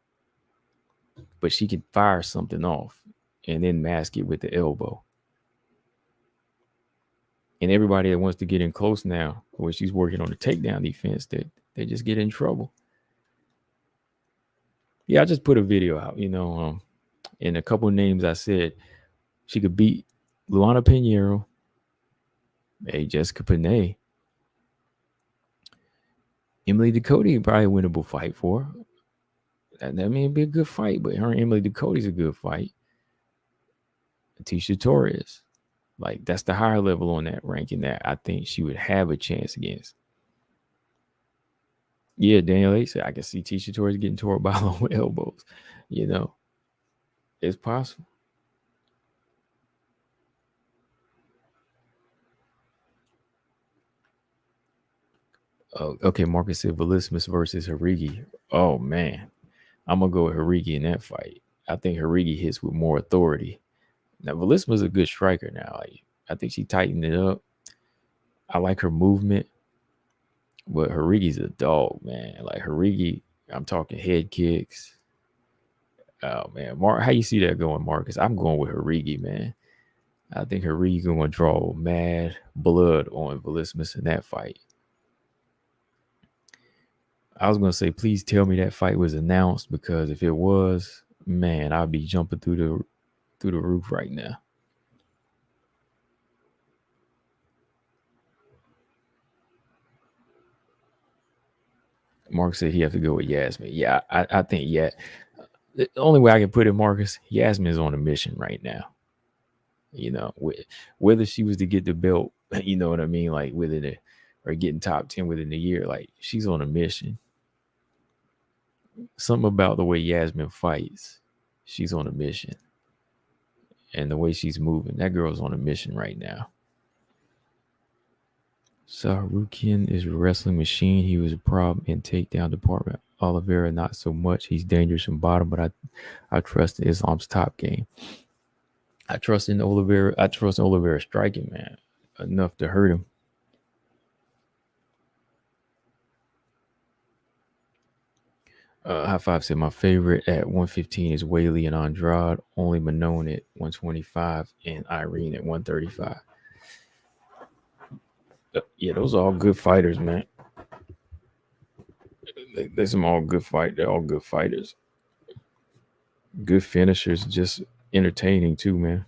But she can fire something off and then mask it with the elbow. And everybody that wants to get in close now, where she's working on the takedown defense, they just get in trouble. Yeah, I just put a video out, you know, and a couple of names I said she could beat Luana Pinheiro, Jessica Panay, Emily Ducote, probably a winnable fight for her. That may be a good fight, but her and Emily Ducote's a good fight. Tisha Torres. Like, that's the higher level on that ranking that I think she would have a chance against. Yeah, Daniel A said, I can see Tisha Torres getting tore by low elbows, you know. It's possible. Oh, okay. Marcus said Velismus versus Harigi. Oh man, I'm gonna go with Harigi in that fight. I think Harigi hits with more authority. Now Velisma's a good striker now. Like, I think she tightened it up. I like her movement, but Harigi's a dog, man. Like Harigi, I'm talking head kicks. Oh man, Mark, how you see that going, Marcus? I'm going with Harigi, man. I think Harigi going to draw mad blood on Velismus in that fight. I was going to say, please tell me that fight was announced, because if it was, man, I'd be jumping through the roof right now. Mark said he have to go with Yasmin. Yeah, I think the only way I can put it, Marcus, Yasmin is on a mission right now. You know, whether she was to get the belt, you know what I mean, like within it, or getting top 10 within the year, like she's on a mission. Something about the way Yasmin fights, she's on a mission, and the way she's moving, that girl's on a mission right now. Sarukian is a wrestling machine. He was a problem in takedown department. Oliveira, not so much. He's dangerous from bottom, but I trust in Islam's top game. I trust in Oliveira. I trust Oliveira striking, man, enough to hurt him. High Five said my favorite at 115 is Whaley and Andrade. Only Manon at 125 and Irene at 135. Yeah, those are all good fighters, man. They're some all good fight. They're all good fighters. Good finishers, just entertaining too, man.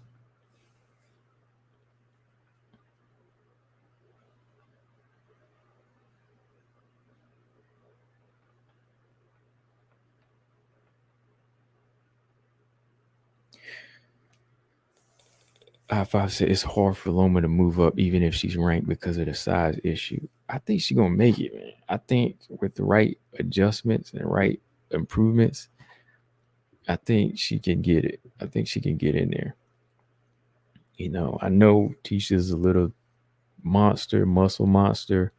High Five said it's hard for Loma to move up even if she's ranked because of the size issue. I think she's gonna make it, man. I think with the right adjustments and the right improvements, I think she can get it. I think she can get in there. You know, I know Tisha's a little monster, muscle monster,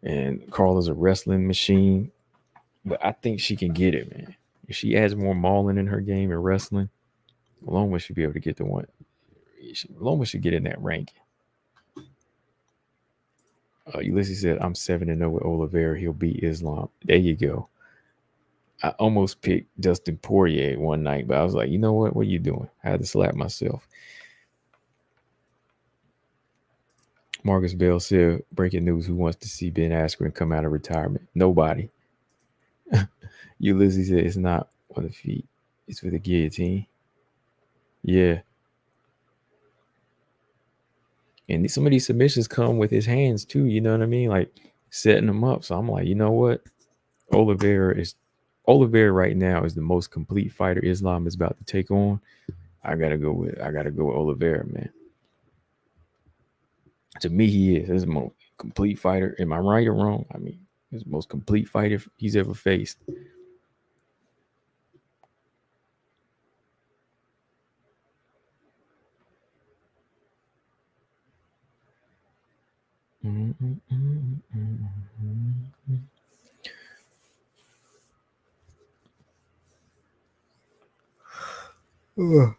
and Carla's a wrestling machine, but I think she can get it, man. If she adds more mauling in her game and wrestling, Loma should be able to get the one. Loma should get in that ranking. Ulysses said, I'm 7-0 with Oliveira. He'll beat Islam. There you go. I almost picked Dustin Poirier one night, but I was like, you know what? What are you doing? I had to slap myself. Marcus Bell said, breaking news, who wants to see Ben Askren come out of retirement? Nobody. Ulysses said, it's not on the feet. It's with a guillotine. Yeah. And some of these submissions come with his hands too, you know what I mean? Like setting them up. So I'm like, you know what? Oliveira right now is the most complete fighter Islam is about to take on. I gotta go with Oliveira, man. To me, he is. He's the most complete fighter. Am I right or wrong? I mean, he's the most complete fighter he's ever faced. Oh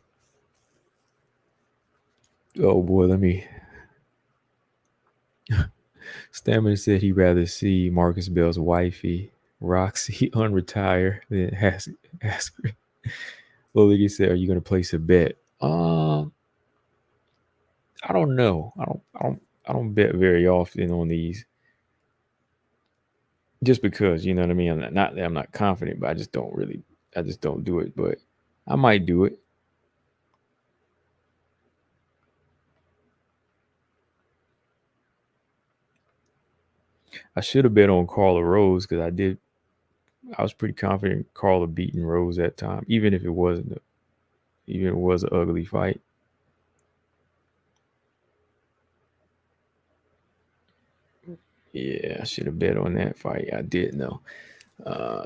boy, let me. Stamina said he'd rather see Marcus Bell's wifey, Roxy, unretire than ask her. Lily said, "Are you going to place a bet?" I don't know. I don't bet very often on these, just because, you know what I mean. I'm not confident, but I just don't do it. But I might do it. I should have bet on Carla Rose because I was pretty confident Carla beating Rose that time, even if it was an ugly fight. Yeah, I should have bet on that fight. I did know.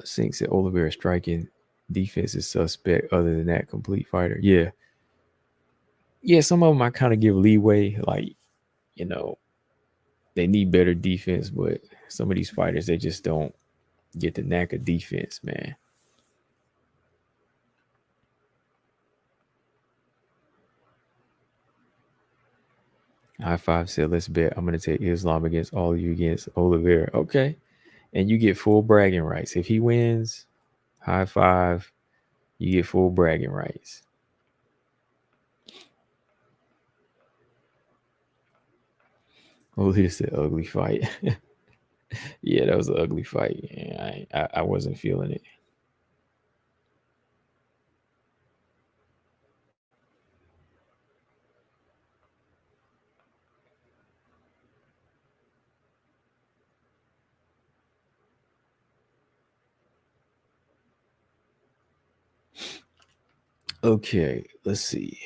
Sink said Oliveira striking Defense is suspect. Other than that, complete fighter. Yeah. Some of them I kind of give leeway. Like, they need better defense, but some of these fighters, they just don't get the knack of defense, man. High Five said, let's bet I'm going to take Islam against all of you against Oliveira. Okay. And you get full bragging rights. If he wins, High Five, you get full bragging rights. Oliveira said, ugly fight. Yeah, that was an ugly fight. Yeah, I wasn't feeling it. Okay, let's see.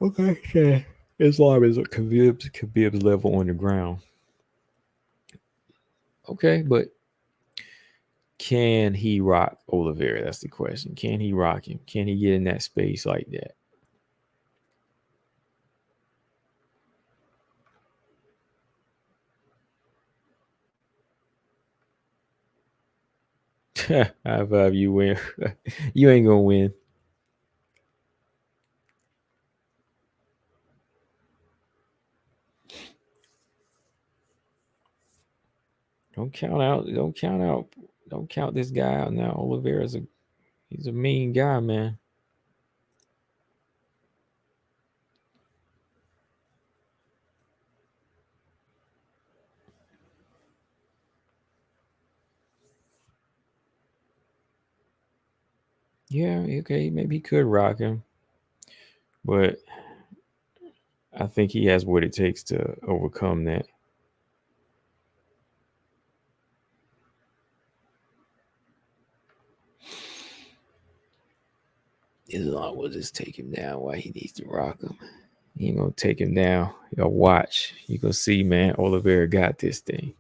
Okay, yeah. Islam is a Khabib's level on the ground. Okay, but can he rock Oliveira? That's the question. Can he rock him? Can he get in that space like that? High five, you win. You ain't gonna win. Don't count this guy out now. Oliveira's he's a mean guy, man. Yeah, okay, maybe he could rock him, but I think he has what it takes to overcome that. Islam will just take him down while he needs to rock him. He ain't gonna take him down. Y'all watch. You gonna see, man. Oliveira got this thing.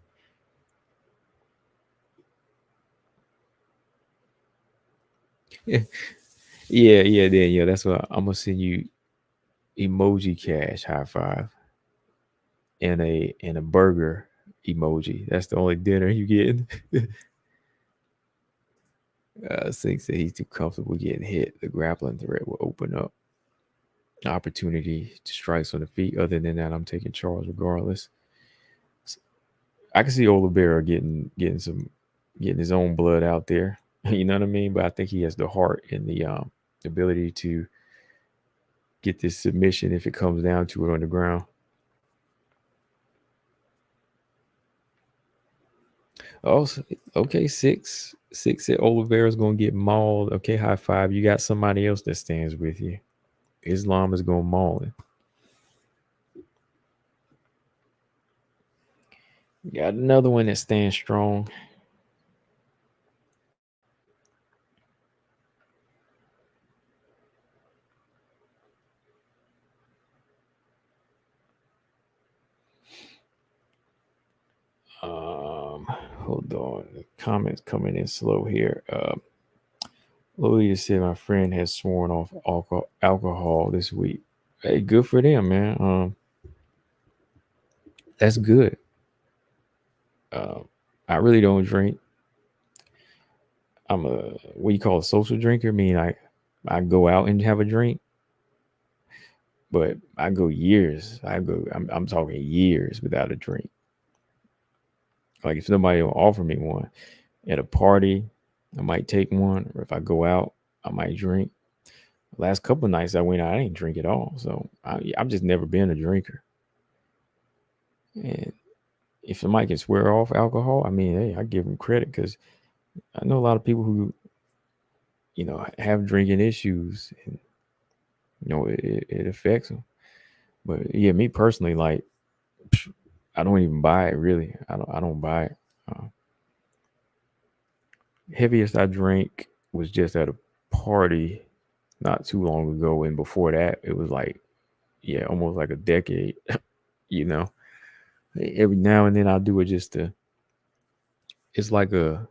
Yeah. That's what I'm gonna send you. Emoji cash High Five and a burger emoji. That's the only dinner you getting. Sink said he's too comfortable getting hit. The grappling threat will open up opportunity to strikes on the feet. Other than that, I'm taking Charles regardless. I can see Oliveira getting his own blood out there. You know what I mean? But I think he has the heart and the ability to get this submission if it comes down to it on the ground. Oh, okay, six said Oliveira's gonna get mauled. Okay, High Five. You got somebody else that stands with you. Islam is gonna maul him. Got another one that stands strong. Hold on. The comments coming in slow here. Lolita said my friend has sworn off alcohol this week. Hey, good for them, man. That's good. I really don't drink. I'm a what you call a social drinker. I mean, I go out and have a drink, but I go years. I'm talking years without a drink. Like if somebody will offer me one at a party, I might take one, or if I go out, I might drink. Last couple of nights I went out, I didn't drink at all. So I've just never been a drinker. And if somebody can swear off alcohol, I mean, hey, I give them credit because I know a lot of people who, have drinking issues, and it affects them. But yeah, me personally, like, I don't even buy it. Really, I don't buy it. Heaviest I drank was just at a party not too long ago, and before that, it was like, almost like a decade. you know. Every now and then I'll do it just to. It's like an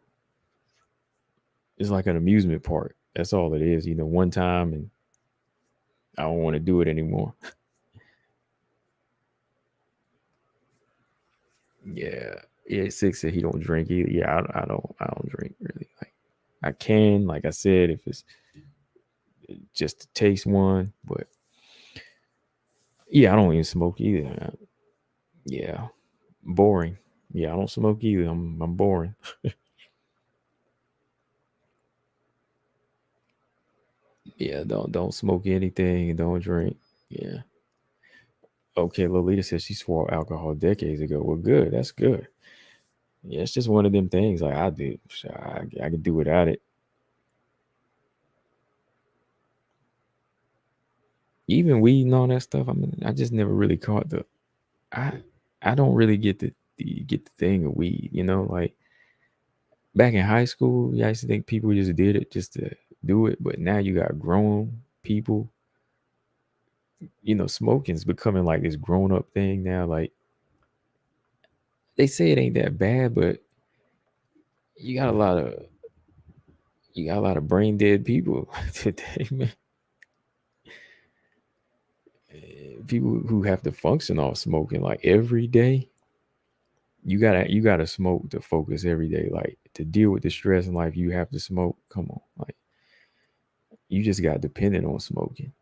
amusement park. That's all it is, one time, and I don't want to do it anymore. Yeah. Yeah, Six said he don't drink either. Yeah, I don't drink really. Like I can, like I said, if it's just to taste one, but yeah, I don't even smoke either. Yeah. Boring. Yeah, I don't smoke either. I'm boring. Yeah, don't smoke anything and don't drink. Yeah. Okay, Lolita says she swore alcohol decades ago. Well, good. That's good. Yeah, it's just one of them things. Like I did. I can do without it. Even weed and all that stuff. I mean, I just never really caught the. I I don't really get the thing of weed. Like back in high school, yeah, I used to think people just did it just to do it. But now you got grown people. Smoking's becoming like this grown up thing now. Like they say it ain't that bad, but you got a lot of brain dead people today, man. People who have to function off smoking like every day. You gotta smoke to focus every day. Like to deal with the stress in life, you have to smoke. Come on, like you just got dependent on smoking.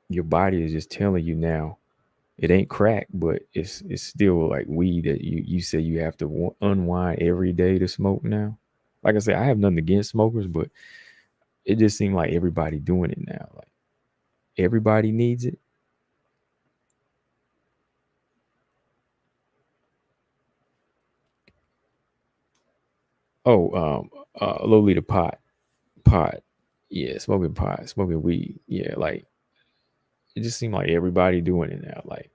Your body is just telling you now. It ain't crack, but it's still like weed that you say you have to unwind every day to smoke now. Like I said, I have nothing against smokers, but it just seemed like everybody doing it now. Like everybody needs it. Oh, Lolita pot. Yeah, smoking pot, smoking weed. Yeah, like it just seemed like everybody doing it now. Like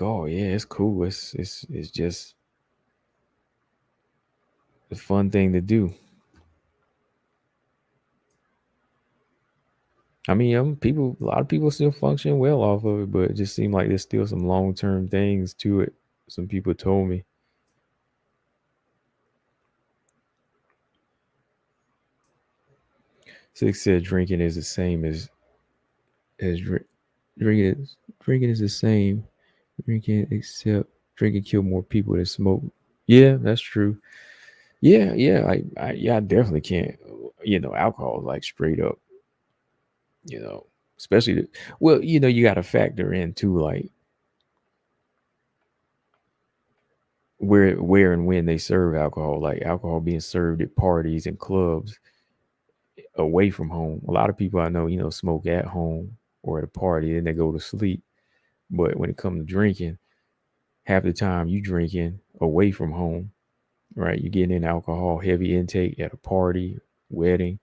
oh yeah, it's cool. It's just a fun thing to do. I mean, a lot of people still function well off of it, but it just seemed like there's still some long term things to it. Some people told me. Six said drinking is the same as drinking. Drinking is the same. Drinking except drinking kill more people than smoke. Yeah, that's true. Yeah, yeah, I definitely can't. Alcohol is like straight up. You know, especially well, you got to factor in too, like where and when they serve alcohol. Like alcohol being served at parties and clubs away from home. A lot of people I know, smoke at home or at a party, and they go to sleep. But when it comes to drinking, half the time you drinking away from home, right? You're getting in alcohol, heavy intake at a party, wedding,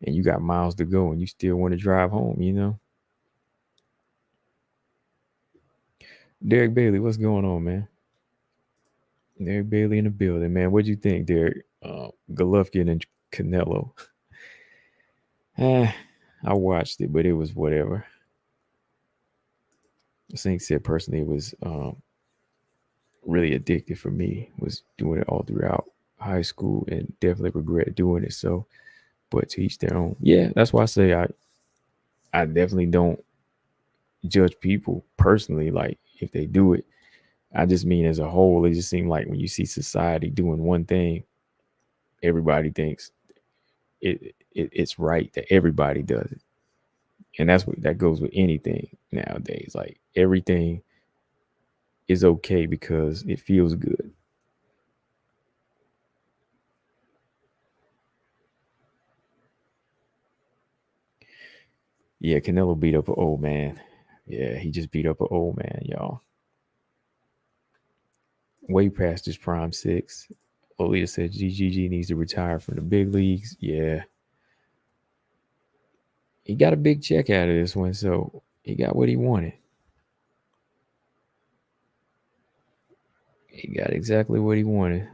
and you got miles to go and you still want to drive home. Derek Bailey, what's going on, man? Derek Bailey in the building, man. What'd you think, Derek? Golovkin and Canelo. I watched it, but it was whatever. Sink said personally it was really addictive for me. Was doing it all throughout high school and definitely regret doing it. So, but to each their own. Yeah, that's why I say I definitely don't judge people personally. Like if they do it, I just mean as a whole. It just seems like when you see society doing one thing, everybody thinks it's right that everybody does it, and that goes with anything nowadays. Like everything is okay because it feels good. Yeah, Canelo beat up an old man. Yeah, he just beat up an old man, y'all. Way past his prime six. Olita said GGG needs to retire from the big leagues. Yeah. He got a big check out of this one, so he got what he wanted. He got exactly what he wanted.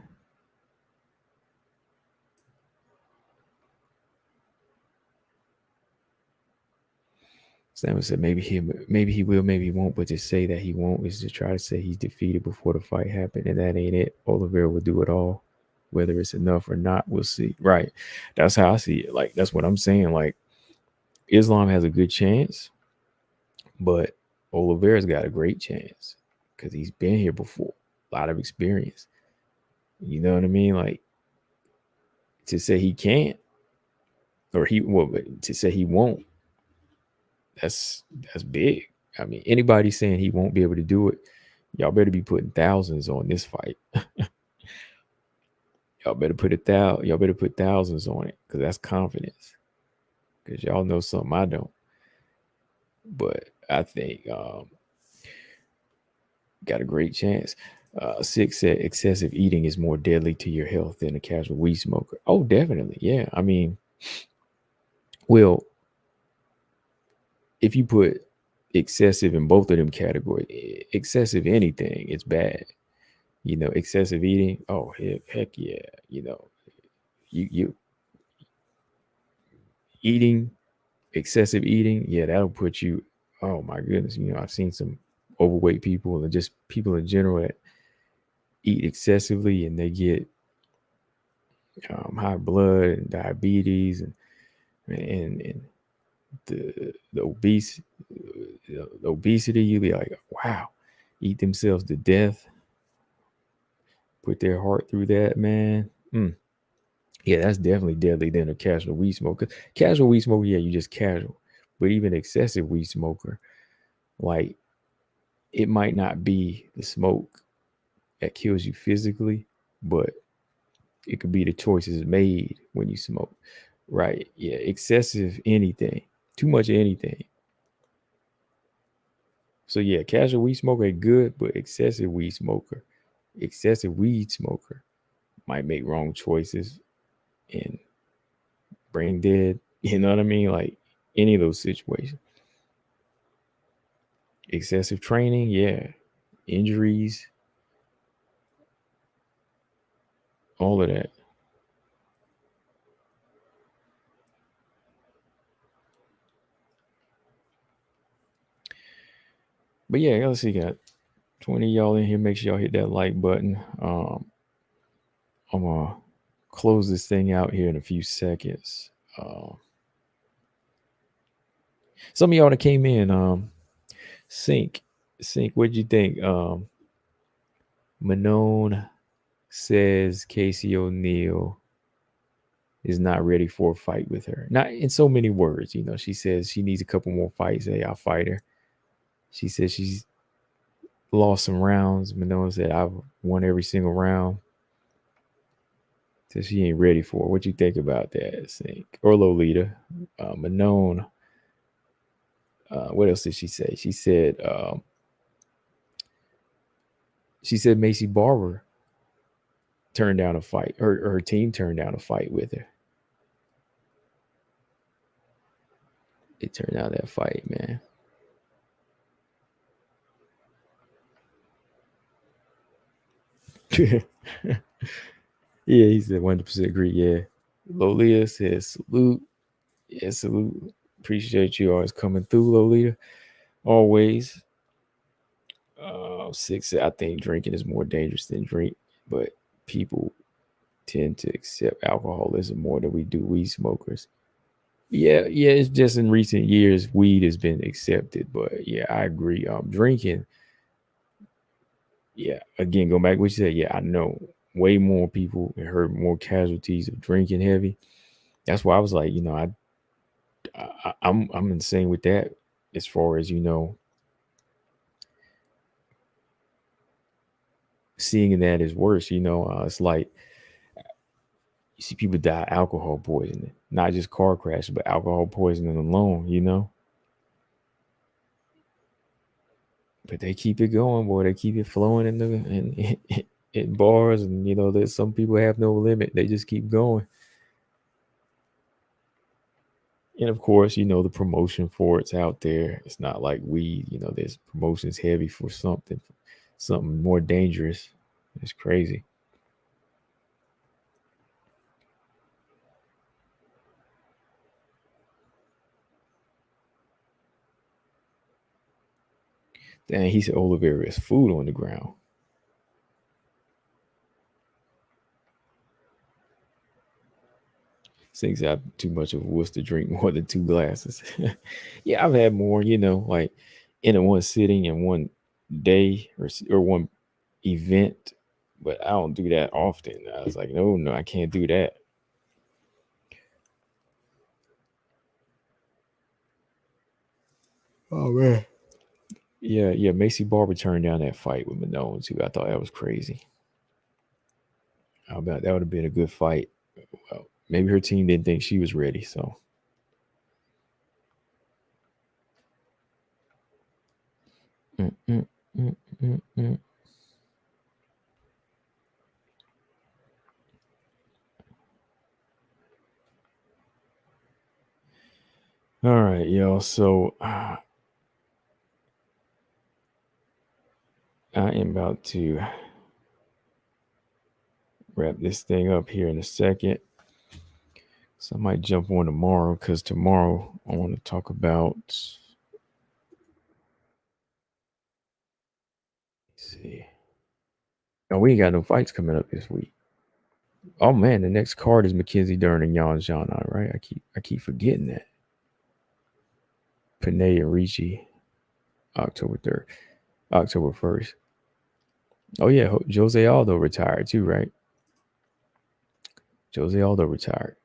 Sam said maybe he will, maybe he won't, but to say that he won't is to try to say he's defeated before the fight happened, and that ain't it. Oliveira will do it all. Whether it's enough or not, we'll see. Right. That's how I see it. Like, that's what I'm saying. Like, Islam has a good chance, but Oliveira's got a great chance because he's been here before. A lot of experience. You know what I mean? Like, to say he can't, or to say he won't, that's big. I mean, anybody saying he won't be able to do it, y'all better be putting thousands on this fight. Y'all better put thousands on it, because that's confidence. Because y'all know something I don't. But I think got a great chance. Six said excessive eating is more deadly to your health than a casual weed smoker. Oh, definitely. Yeah. I mean, well, if you put excessive in both of them categories, excessive anything, it's bad. You know, excessive eating. Oh, heck yeah. You know, you eating, excessive eating. Yeah, that'll put you. Oh my goodness. You know, I've seen some overweight people and just people in general that eat excessively and they get high blood and diabetes and the obesity. You be like, wow, eat themselves to death, put their heart through that, man. Yeah, that's definitely deadly than a casual weed smoker. Casual weed smoker, yeah, you just casual. But even excessive weed smoker, like, it might not be the smoke that kills you physically, but it could be the choices made when you smoke. Right. Yeah. Excessive anything. Too much of anything. So yeah, casual weed smoker ain't good, but excessive weed smoker might make wrong choices and brain dead. You know what I mean? Like, any of those situations. Excessive training, yeah. Injuries, all of that. But yeah, let's see, got 20 of y'all in here. Make sure y'all hit that like button. I'm gonna close this thing out here in a few seconds. Some of y'all that came in, Sync, what'd you think? Manon says Casey O'Neill is not ready for a fight with her. Not in so many words, you know. She says she needs a couple more fights. Hey, I'll fight her. She says she's lost some rounds. Manon said I've won every single round. So she ain't ready for it. What you think about that, Sync? Or Lolita? Manon. What else did she say? She said Macy Barber turned down a fight. Her team turned down a fight with her. It turned out that fight, man. Yeah, he said 100% agree. Yeah. Lolita says salute. Yeah, salute. Appreciate you always coming through, Lolita. Always. Six, I think drinking is more dangerous than drink, but people tend to accept alcoholism more than we do weed smokers. Yeah, it's just in recent years weed has been accepted, but yeah, I agree. Drinking, yeah, again, go back to what you said. Yeah, I know way more people and heard more casualties of drinking heavy. That's why I was like, you know, I'm insane with that as far as, you know, seeing that is worse. You know, it's like you see people die alcohol poisoning, not just car crash, but alcohol poisoning alone, you know. But they keep it going, boy. They keep it flowing in bars, and you know, there's some people have no limit. They just keep going. And of course, you know, the promotion for it's out there. It's not like weed, you know, there's promotions heavy for something more dangerous. It's crazy. Dang, he said Oliveira is food on the ground. Thinks I have too much of a wuss to drink more than 2 glasses. Yeah, I've had more, like in one sitting in one day or one event, but I don't do that often. I was like, no, I can't do that. Oh man. Yeah. Macy Barber turned down that fight with Manone too. I thought that was crazy. I bet that would have been a good fight. Well, maybe her team didn't think she was ready, so. Mm. All right, y'all. So I am about to wrap this thing up here in a second. So I might jump on tomorrow because tomorrow I want to talk about. Let's see. No, we ain't got no fights coming up this week. Oh man, the next card is Mackenzie Dern and Jan Jana, right? I keep forgetting that. Panay and Ricci, October 3rd, October 1st. Oh yeah, Jose Aldo retired too, right? Jose Aldo retired.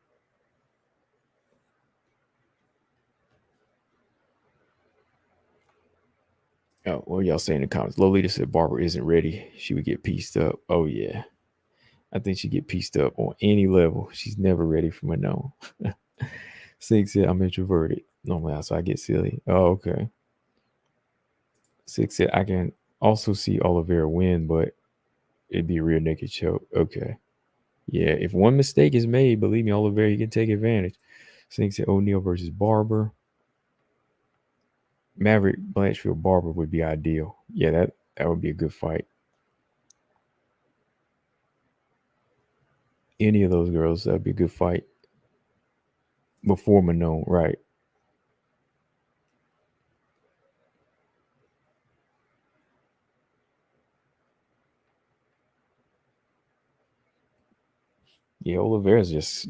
Oh, what y'all saying in the comments? Lolita said Barber isn't ready. She would get pieced up. Oh yeah. I think she'd get pieced up on any level. She's never ready for Manon. Six said I'm introverted. Normally, so I get silly. Oh, okay. Six said I can also see Oliveira win, but it'd be a rear naked choke. Okay. Yeah, if one mistake is made, believe me, Oliveira, you can take advantage. Six said O'Neal versus Barber. Maverick Blanchfield Barber would be ideal. Yeah, that would be a good fight. Any of those girls, that'd be a good fight. Before Manon, right? Yeah, Oliveira's just,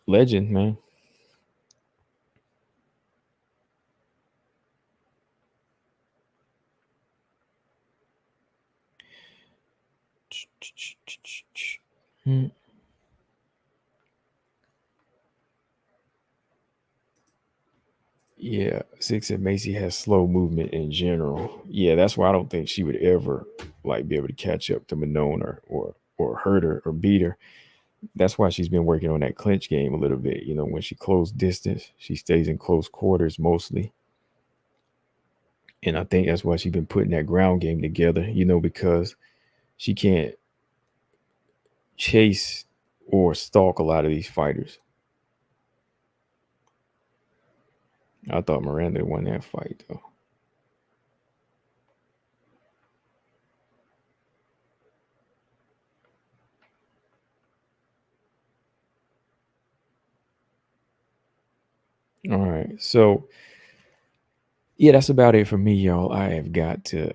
legend, man. Yeah, Six and Macy has slow movement in general. Yeah, that's why I don't think she would ever be able to catch up to Manon or hurt her or beat her. That's why she's been working on that clinch game a little bit. When she close distance, she stays in close quarters mostly. And I think that's why she's been putting that ground game together, because she can't chase or stalk a lot of these fighters. I thought Miranda won that fight, though. All right. So, yeah, that's about it for me, y'all. I have got to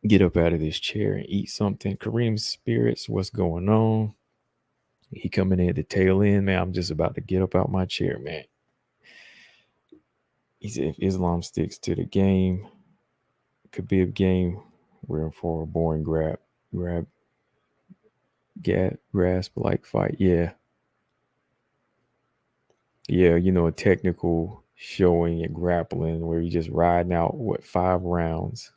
get up out of this chair and eat something. Kareem Spirits, what's going on? He coming in at the tail end, man. I'm just about to get up out my chair, man. He said if Islam sticks to the game, Khabib game, we're in for a boring grasp like fight. Yeah. Yeah, a technical showing and grappling where you're just riding out 5 rounds.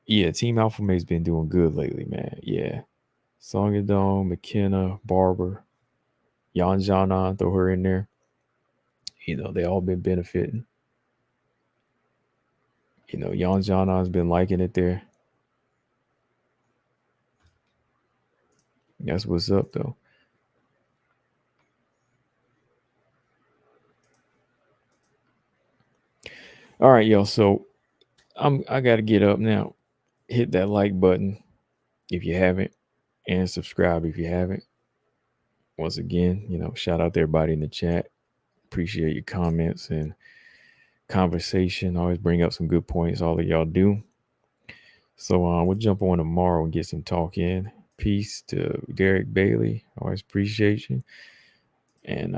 Yeah, Team Alpha Mate's been doing good lately, man. Yeah. Songadong, McKenna, Barber, Yan Janan, throw her in there. They all been benefiting. Yan Janan's been liking it there. That's what's up, though. All right, y'all. So I got to get up now. Hit that like button if you haven't, and subscribe if you haven't. Once again, shout out to everybody in the chat. Appreciate your comments and conversation. Always bring up some good points. All of y'all do. So we'll jump on tomorrow and get some talk in. Peace to Derek Bailey. Always appreciate you. And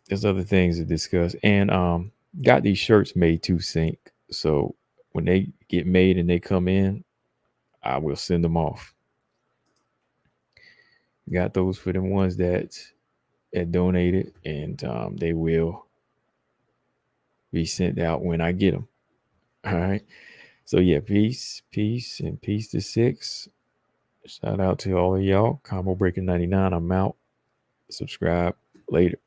there's other things to discuss. And got these shirts made to sync. So when they get made and they come in, I will send them off. Got those for them ones that donated, and they will be sent out when I get them. All right. So yeah, peace and peace to 6. Shout out to all of y'all. Combo Breaker 99. I'm out. Subscribe later.